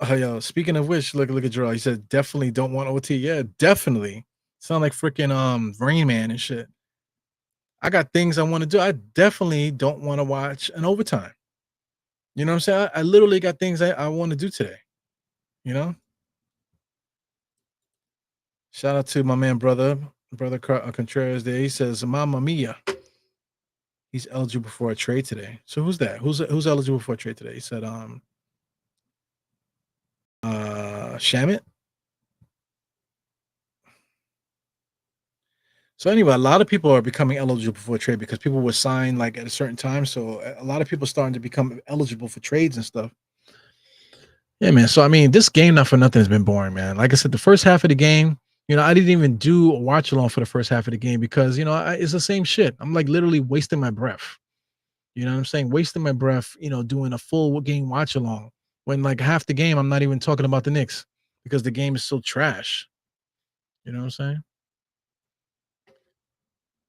Yo, speaking of which, look at Gerald. He said definitely don't want OT. Yeah, definitely. Sound like freaking Rain Man and shit. I got things I want to do. I definitely don't want to watch an overtime. You know what I'm saying? I literally got things I want to do today. Shout out to my man, brother Contreras there. He says, Mamma Mia. He's eligible for a trade today. So who's that? Who's eligible for a trade today? He said, Shamit. So anyway, a lot of people are becoming eligible for a trade because people were signed like at a certain time. So a lot of people starting to become eligible for trades and stuff. Yeah, man. So I mean, this game, not for nothing, has been boring, man. Like I said, the first half of the game, I didn't even do a watch along for the first half of the game because it's the same shit. I'm like literally wasting my breath. You know what I'm saying? Wasting my breath, doing a full game watch along when like half the game I'm not even talking about the Knicks because the game is so trash. You know what I'm saying?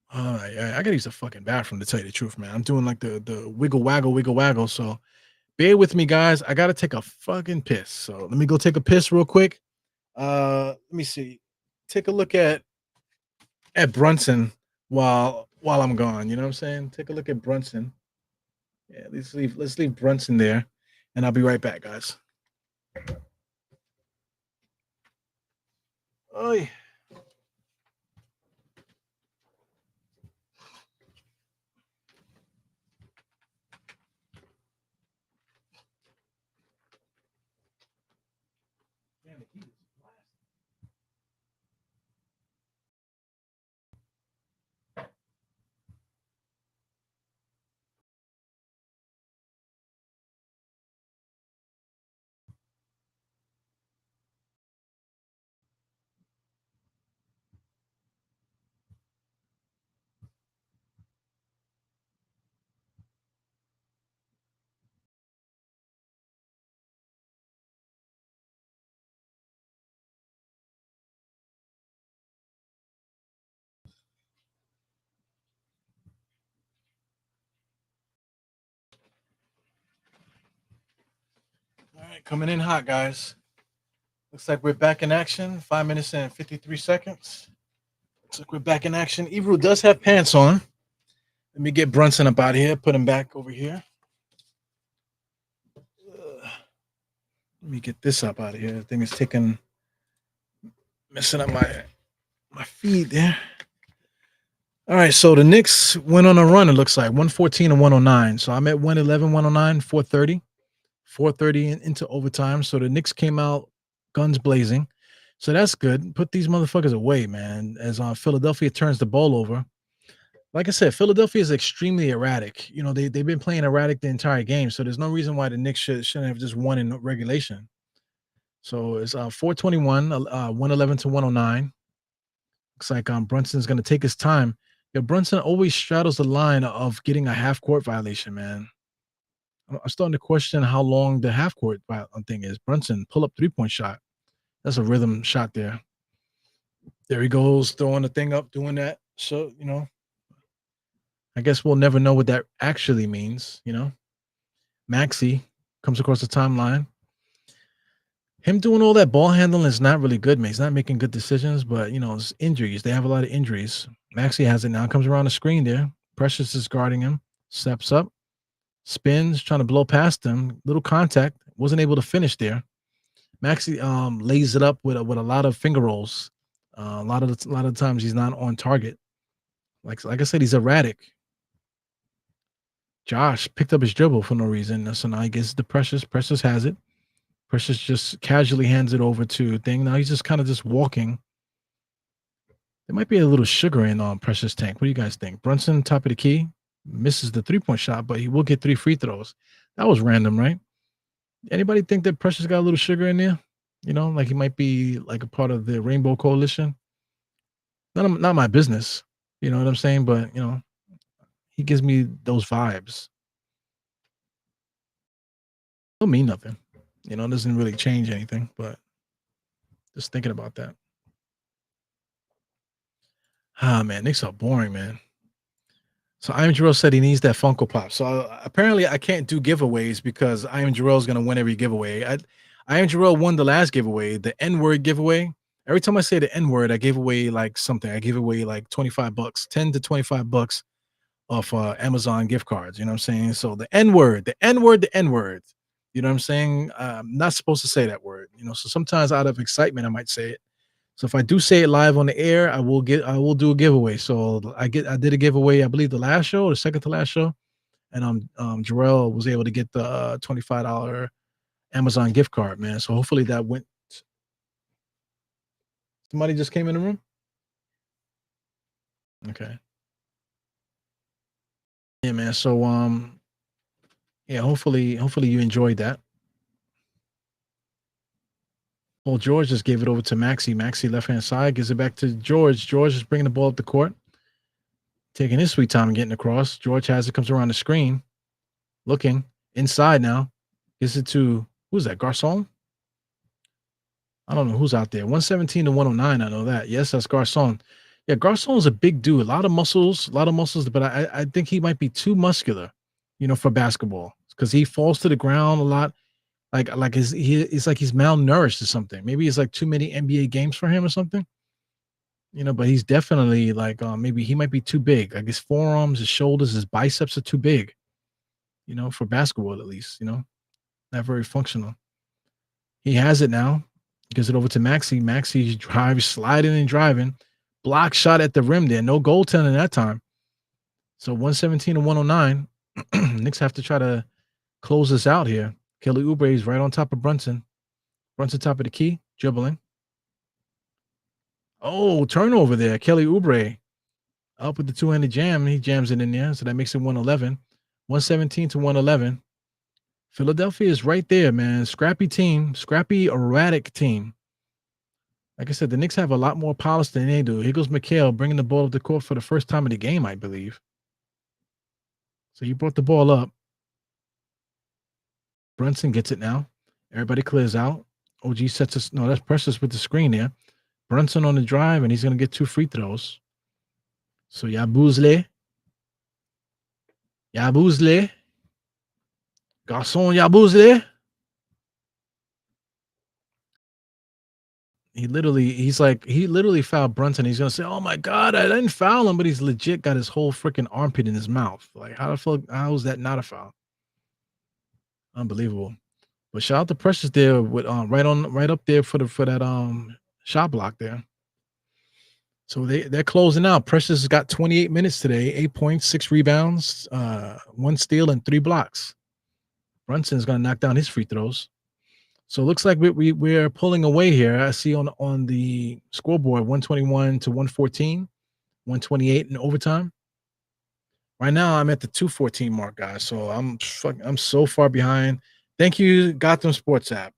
I gotta use a fucking bathroom to tell you the truth, man. I'm doing like the wiggle waggle. So bear with me, guys. I gotta take a fucking piss. So let me go take a piss real quick. Let me see. Take a look at Brunson while I'm gone. You know what I'm saying? Take a look at Brunson. Yeah, let's leave Brunson there, and I'll be right back, guys. Oy. All right, coming in hot, guys. Looks like we're back in action. 5 minutes and 53 seconds. Looks like we're back in action. Ebru does have pants on. Let me get Brunson up out of here. Put him back over here. Let me get this up out of here. The thing is messing up my feed there. All right, so the Knicks went on a run, it looks like 114 and 109. So I'm at 111, 109, 430 into overtime. So the Knicks came out guns blazing. So that's good. Put these motherfuckers away, man, as Philadelphia turns the ball over. Like I said, Philadelphia is extremely erratic. They've been playing erratic the entire game. So there's no reason why the Knicks shouldn't have just won in regulation. So it's 421, 111 to 109. Looks like Brunson's going to take his time. Brunson always straddles the line of getting a half-court violation, man. I'm starting to question how long the half court thing is. Brunson, pull up 3-point shot. That's a rhythm shot there. There he goes, throwing the thing up, doing that. So, I guess we'll never know what that actually means, Maxey comes across the timeline. Him doing all that ball handling is not really good, man. He's not making good decisions, but, it's injuries. They have a lot of injuries. Maxey has it now. Comes around the screen there. Precious is guarding him. Steps up. Spins, trying to blow past him. Little contact. Wasn't able to finish there. Maxey lays it up with a lot of finger rolls. A lot of times he's not on target. Like I said, he's erratic. Josh picked up his dribble for no reason. So now he gets the Precious. Precious has it. Precious just casually hands it over to Thing. Now he's just kind of just walking. There might be a little sugar in Precious tank. What do you guys think? Brunson, top of the key, misses the 3-point shot, but he will get 3 free throws. That was random, right? Anybody think that Precious got a little sugar in there? Like he might be like a part of the Rainbow Coalition. Not my business. You know what I'm saying? But, he gives me those vibes. Don't mean nothing. It doesn't really change anything, but just thinking about that. Man, Knicks are boring, man. So I Am Jarrell said he needs that Funko Pop. So apparently I can't do giveaways because I Am Jarrell is going to win every giveaway. I Am Jarrell won the last giveaway, the N-word giveaway. Every time I say the N-word, I gave away like something. I gave away like $25, $10 to $25 off Amazon gift cards. You know what I'm saying? So the N-word, the N-word, the N-word. You know what I'm saying? I'm not supposed to say that word. So sometimes out of excitement, I might say it. So if I do say it live on the air, I will do a giveaway. So I did a giveaway, I believe the last show, the second to last show, and Jarrell was able to get the $25 Amazon gift card, man. So hopefully that went. Somebody just came in the room. Okay. Yeah, man. So yeah, hopefully you enjoyed that. Well, George just gave it over to Maxey. Maxey left-hand side, gives it back to George. George is bringing the ball up the court, taking his sweet time and getting across. George has it, comes around the screen, looking inside now. Gives it to, who's that, Garcon? I don't know who's out there. 117 to 109, I know that. Yes, that's Garcon. Yeah, Garcon's a big dude. A lot of muscles, but I think he might be too muscular, for basketball because he falls to the ground a lot. Like it's like he's malnourished or something. Maybe it's like too many NBA games for him or something. But he's definitely like maybe he might be too big. Like his forearms, his shoulders, his biceps are too big. For basketball at least. Not very functional. He has it now. Gives it over to Maxey. Maxey drives, sliding and driving. Block shot at the rim there. No goaltending that time. So 117 to 109. Knicks have to try to close this out here. Kelly Oubre is right on top of Brunson. Brunson top of the key, dribbling. Oh, turnover there. Kelly Oubre up with the two-handed jam. He jams it in there, so that makes it 111. 117 to 111. Philadelphia is right there, man. Scrappy team, scrappy, erratic team. Like I said, the Knicks have a lot more polish than they do. Here goes McHale bringing the ball up the court for the first time in the game, I believe. So he brought the ball up. Brunson gets it now. Everybody clears out. OG sets us. No, that's Precious with the screen there. Brunson on the drive, and he's going to get 2 free throws. So Yabusele. Garcon Yabusele. He literally fouled Brunson. He's going to say, oh my God, I didn't foul him, but he's legit got his whole freaking armpit in his mouth. Like, how is that not a foul? Unbelievable. But shout out to Precious there with right up there for that shot block there. So they're closing out. Precious has got 28 minutes today, 8 points, 6 rebounds, 1 steal, and 3 blocks. Brunson's gonna knock down his free throws. So it looks like we're pulling away here. I see on the scoreboard 121 to 114, 128 in overtime. Right now I'm at the 214 mark, guys. So I'm so far behind. Thank you, Gotham Sports app.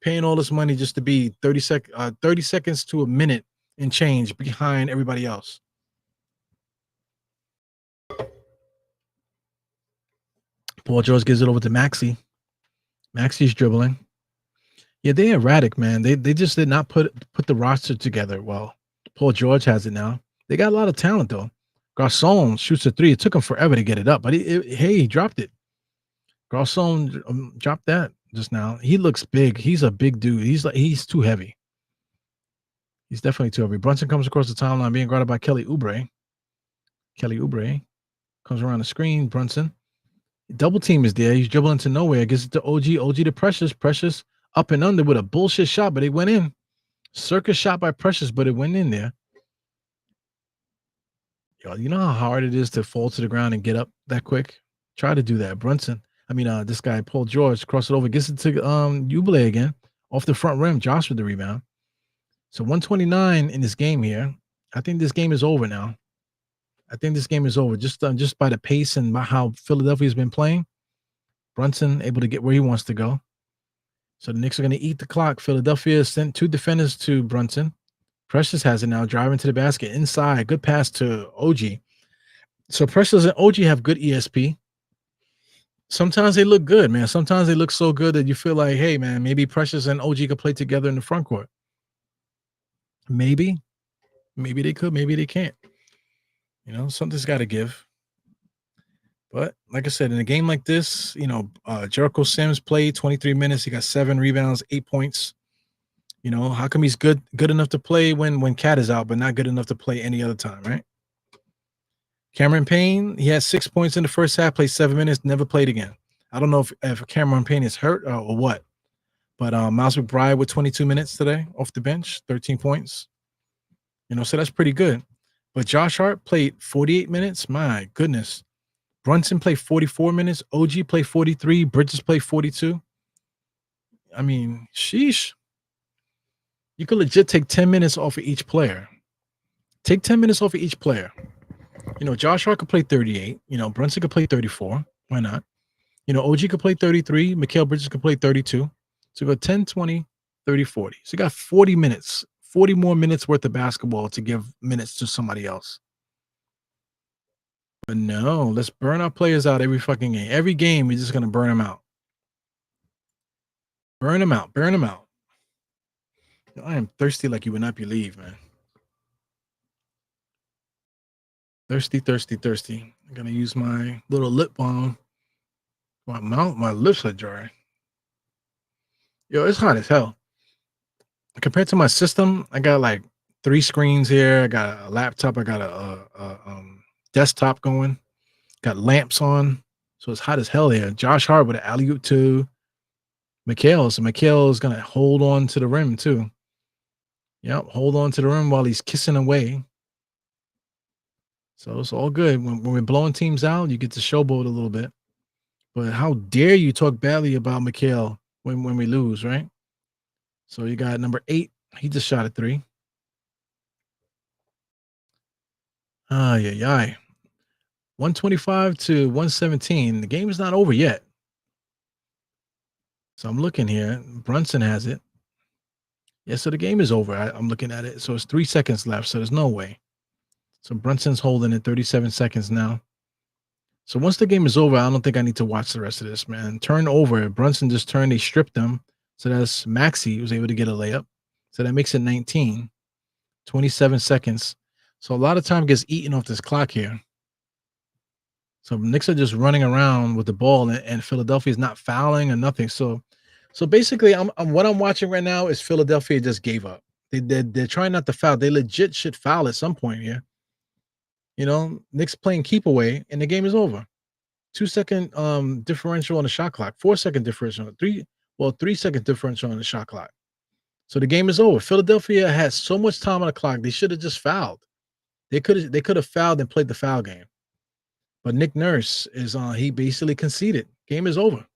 Paying all this money just to be 30 seconds to a minute and change behind everybody else. Paul George gives it over to Maxey. Maxey's dribbling. Yeah, they're erratic, man. They just did not put the roster together well. Paul George has it now. They got a lot of talent though. Garcon shoots a three. It took him forever to get it up, but he dropped it. Garcon dropped that just now. He looks big. He's a big dude. He's too heavy. He's definitely too heavy. Brunson comes across the timeline being guarded by Kelly Oubre. Kelly Oubre comes around the screen. Brunson. Double team is there. He's dribbling to nowhere. Gives it to OG. OG to Precious. Precious up and under with a bullshit shot, but it went in. Circus shot by Precious, but it went in there. Yo, you know how hard it is to fall to the ground and get up that quick? Try to do that. This guy, Paul George, cross it over, gets it to Oubre again. Off the front rim. Josh with the rebound. So 129 in this game here. I think this game is over now. I think this game is over just by the pace and by how Philadelphia's been playing. Brunson able to get where he wants to go. So the Knicks are going to eat the clock. Philadelphia sent 2 defenders to Brunson. Precious has it now, driving to the basket inside. Good pass to OG. So Precious and OG have good ESP. Sometimes they look good, man. Sometimes they look so good that you feel like, hey, man, maybe Precious and OG could play together in the front court. Maybe they could, maybe they can't. You know, something's got to give. But like I said, in a game like this, Jericho Sims played 23 minutes. He got 7 rebounds, 8 points. You know, how come he's good enough to play when Cat is out, but not good enough to play any other time, right? Cameron Payne, he had 6 points in the first half, played 7 minutes, never played again. I don't know if Cameron Payne is hurt or what. But Miles McBride with 22 minutes today off the bench, 13 points. So that's pretty good. But Josh Hart played 48 minutes. My goodness. Brunson played 44 minutes. OG played 43. Bridges played 42. I mean, sheesh. You could legit take 10 minutes off of each player. Take 10 minutes off of each player. Josh Hart could play 38. Brunson could play 34. Why not? OG could play 33. Mikal Bridges could play 32. So you go 10, 20, 30, 40. So you got 40 minutes. 40 more minutes worth of basketball to give minutes to somebody else. But no, let's burn our players out every fucking game. Every game, we're just going to burn them out. Burn them out. Burn them out. I am thirsty like you would not believe, man. Thirsty, thirsty, thirsty. I'm going to use my little lip balm. My lips are dry. Yo, it's hot as hell. Compared to my system, I got like 3 screens here. I got a laptop. I got a desktop going. Got lamps on. So it's hot as hell here. Josh Hart with an alley-oop to Mikal. So Mikal is going to hold on to the rim too. Yep, hold on to the rim while he's kissing away. So it's all good. When we're blowing teams out, you get to showboat a little bit. But how dare you talk badly about Mikal when we lose, right? So you got number 8. He just shot a 3. Yeah. 125 to 117. The game is not over yet. So I'm looking here. Brunson has it. Yeah, so the game is over. I'm looking at it. So it's 3 seconds left. So there's no way. So Brunson's holding it 37 seconds now. So once the game is over, I don't think I need to watch the rest of this, man. Turn over. Brunson just turned. They stripped him. So that's Maxey was able to get a layup. So that makes it 19. 27 seconds. So a lot of time gets eaten off this clock here. So Knicks are just running around with the ball, and Philadelphia is not fouling or nothing. So basically, what I'm watching right now is Philadelphia just gave up. They're trying not to foul. They legit should foul at some point here. Knicks playing keep away, and the game is over. 2-second differential on the shot clock. 4-second differential. 3-second differential on the shot clock. So the game is over. Philadelphia has so much time on the clock. They should have just fouled. They could have fouled and played the foul game. But Nick Nurse is he basically conceded. Game is over.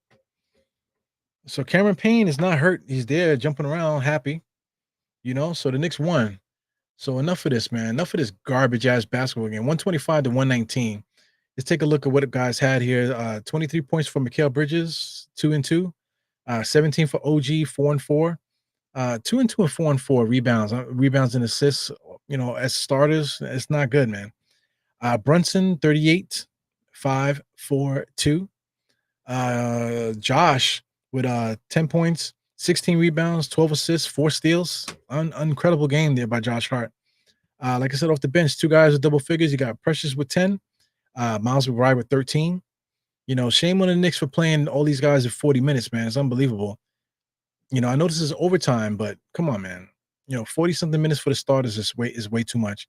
So Cameron Payne is not hurt. He's there jumping around happy. So the Knicks won. So enough of this, man. Enough of this garbage ass basketball game. 125 to 119. Let's take a look at what the guys had here. 23 points for Mikal Bridges, 2 and 2. 17 for OG, 4 and 4. 2 and 2 and 4 and 4 rebounds. Rebounds and assists, as starters, it's not good, man. Brunson, 38, 5, 4, 2. Josh with 10 points, 16 rebounds, 12 assists, 4 steals. Incredible game there by Josh Hart. Like I said, off the bench, 2 guys with double figures. You got Precious with 10, Miles McBride with 13. Shame on the Knicks for playing all these guys at 40 minutes, man. It's unbelievable. I know this is overtime, but come on, man. 40 something minutes for the starters is way too much.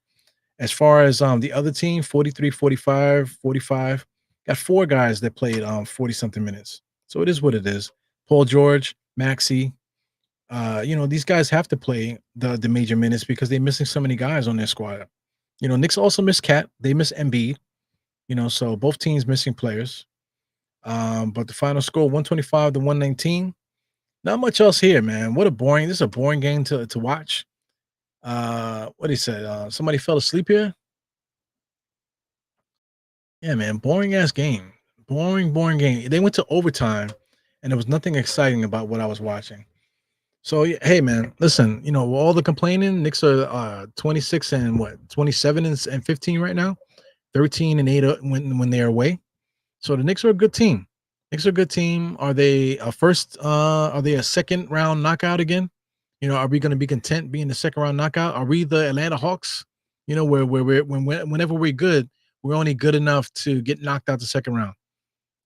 As far as the other team, 43, 45, 45, got 4 guys that played 40 something minutes. So it is what it is. Paul George, Maxey, these guys have to play the major minutes because they're missing so many guys on their squad. Knicks also miss Cat. They miss Embiid. So both teams missing players. But the final score 125 to 119. Not much else here, man. This is a boring game to watch. What he said, somebody fell asleep here. Yeah, man, boring ass game. Boring game. They went to overtime and there was nothing exciting about what I was watching. So hey man, listen, all the complaining, Knicks are 26 and 27 and 15 right now, 13 and 8 when they're away. So the Knicks are a good team. Knicks are a good team. Are they a second round knockout again? Are we going to be content being the second round knockout? Are we the Atlanta Hawks? Whenever we're good, we're only good enough to get knocked out the second round.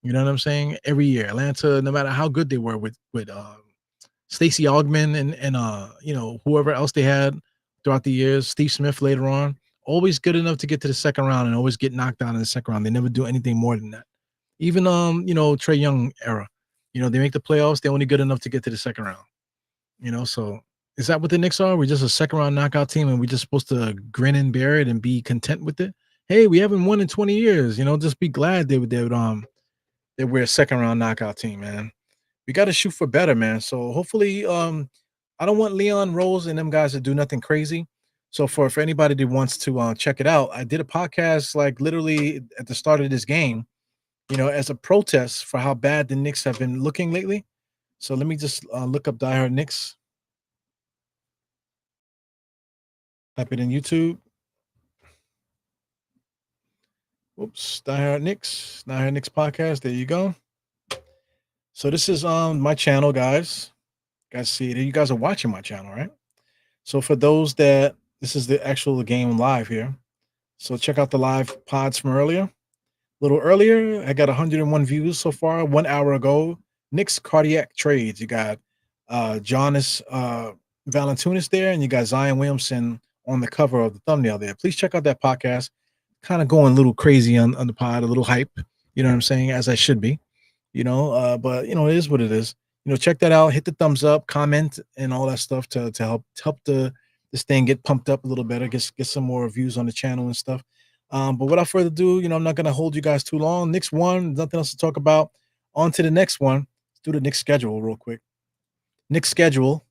You know what I'm saying? Every year, Atlanta, no matter how good they were with Stacey Augman and whoever else they had throughout the years, Steve Smith later on, always good enough to get to the second round and always get knocked out in the second round. They never do anything more than that. Even Trae Young era, they make the playoffs, they're only good enough to get to the second round. So is that what the Knicks are? We're just a second round knockout team and we're just supposed to grin and bear it and be content with it. Hey, we haven't won in 20 years, just be glad that we're a second round knockout team, man. We got to shoot for better, man. So hopefully, I don't want Leon Rose and them guys to do nothing crazy. So for anybody that wants to check it out, I did a podcast like literally at the start of this game, as a protest for how bad the Knicks have been looking lately. So let me just look up Die Hard Knicks. Type it in YouTube. Oops, Die Hard Knicks podcast. There you go. So this is my channel, guys. You guys see it. You guys are watching my channel, right? So for those that this is the actual game live here. So check out the live pods from earlier. A little earlier, I got 101 views so far. 1 hour ago, Knicks cardiac trades. You got Jonas Valanciunas there, and you got Zion Williamson on the cover of the thumbnail there. Please check out that podcast. Kind of going a little crazy on the pod, a little hype. You know what I'm saying? As I should be. But it is what it is. Check that out. Hit the thumbs up, comment, and all that stuff to help this thing get pumped up a little better. Get some more views on the channel and stuff. But without further ado, I'm not gonna hold you guys too long. Knicks won. Nothing else to talk about. On to the next one. Let's do the Knicks schedule real quick. Knicks schedule.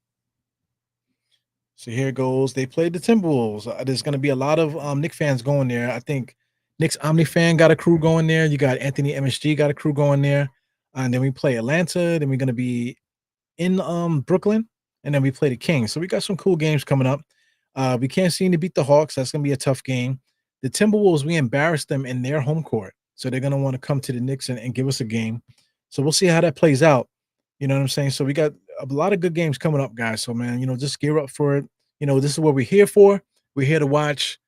So here it goes. They played the Timberwolves. There's gonna be a lot of Knicks fans going there. I think Knicks Omni fan got a crew going there. You got Anthony MSG got a crew going there. And then we play Atlanta. Then we're going to be in Brooklyn. And then we play the Kings. So we got some cool games coming up. We can't seem to beat the Hawks. That's going to be a tough game. The Timberwolves, we embarrassed them in their home court. So they're going to want to come to the Knicks and give us a game. So we'll see how that plays out. You know what I'm saying? So we got a lot of good games coming up, guys. So, man, just gear up for it. This is what we're here for. We're here to watch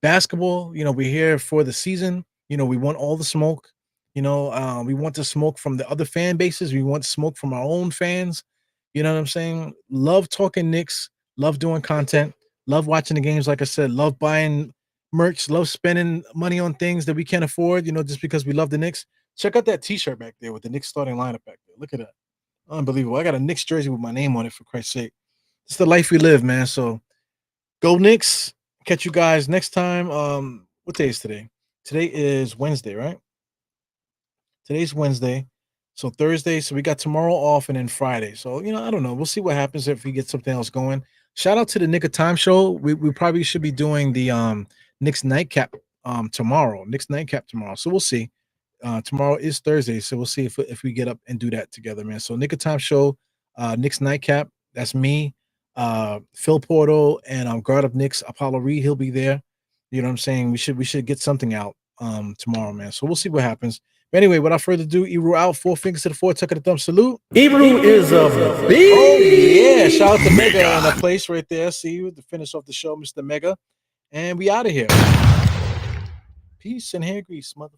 basketball. We're here for the season. We want all the smoke. We want the smoke from the other fan bases. We want smoke from our own fans. You know what I'm saying? Love talking Knicks. Love doing content. Love watching the games. Like I said, love buying merch. Love spending money on things that we can't afford, just because we love the Knicks. Check out that T-shirt back there with the Knicks starting lineup back there. Look at that. Unbelievable. I got a Knicks jersey with my name on it, for Christ's sake. It's the life we live, man. So go Knicks. Catch you guys next time. What day is today? Today is Wednesday, right? Today's Wednesday. So Thursday. So we got tomorrow off and then Friday. So, I don't know. We'll see what happens if we get something else going. Shout out to the Nick of Time show. We probably should be doing the Knicks nightcap tomorrow. Knicks nightcap tomorrow. So we'll see. Tomorrow is Thursday. So we'll see if we get up and do that together, man. So Nick of Time show, Knicks nightcap. That's me, Phil Porto, and guard of Knicks, Apollo Reed. He'll be there. You know what I'm saying? We should get something out tomorrow, man. So we'll see what happens. Anyway, without further ado, Eru out. 4 fingers to the 4, tuck of the thumb, salute. Ebru is a beast. Oh, yeah. Shout out to Mega Mega. in the place right there. See you to finish off the show, Mr. Mega. And we out of here. Peace and hair grease, motherfucker.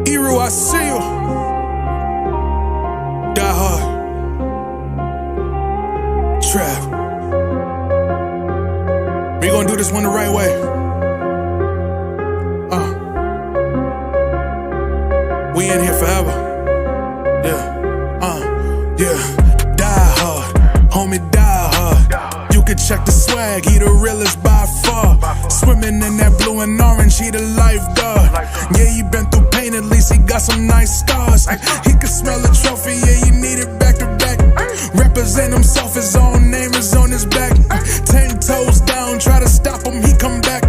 Eru, I see you. Die hard. Trap. We gonna do this one the right way. We in here forever. Yeah. Die hard. Homie, die hard. You can check the swag, he the realest by far. Swimming in that blue and orange, he the lifeguard. Yeah, he been through pain, at least he got some nice scars. He can smell a trophy, yeah, you need it back to back. Represent himself, his own name is on his back. 10 toes down, try to stop him, he come back.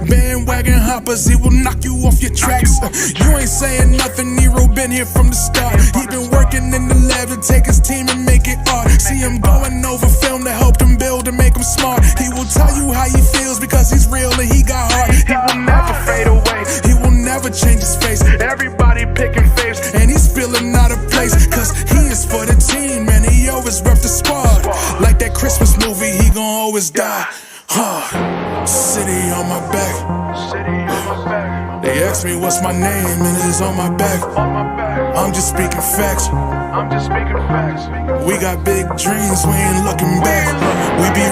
Bandwagon hoppers, he will knock you off your tracks. You ain't saying nothing, Nero been here from the start. He been working in the lab to take his team and make it art. See him going over film to help him build and make him smart. He will tell you how he feels because he's real and he got heart. He will never fade away, he will never change his face. Everybody picking faves and he's feeling out of place. Cause he is for the team and he always rep the squad. Like that Christmas movie, he gon' always die hard. City on my back. They ask me what's my name and it's on my back. I'm just speaking facts. We got big dreams, we ain't looking back. We be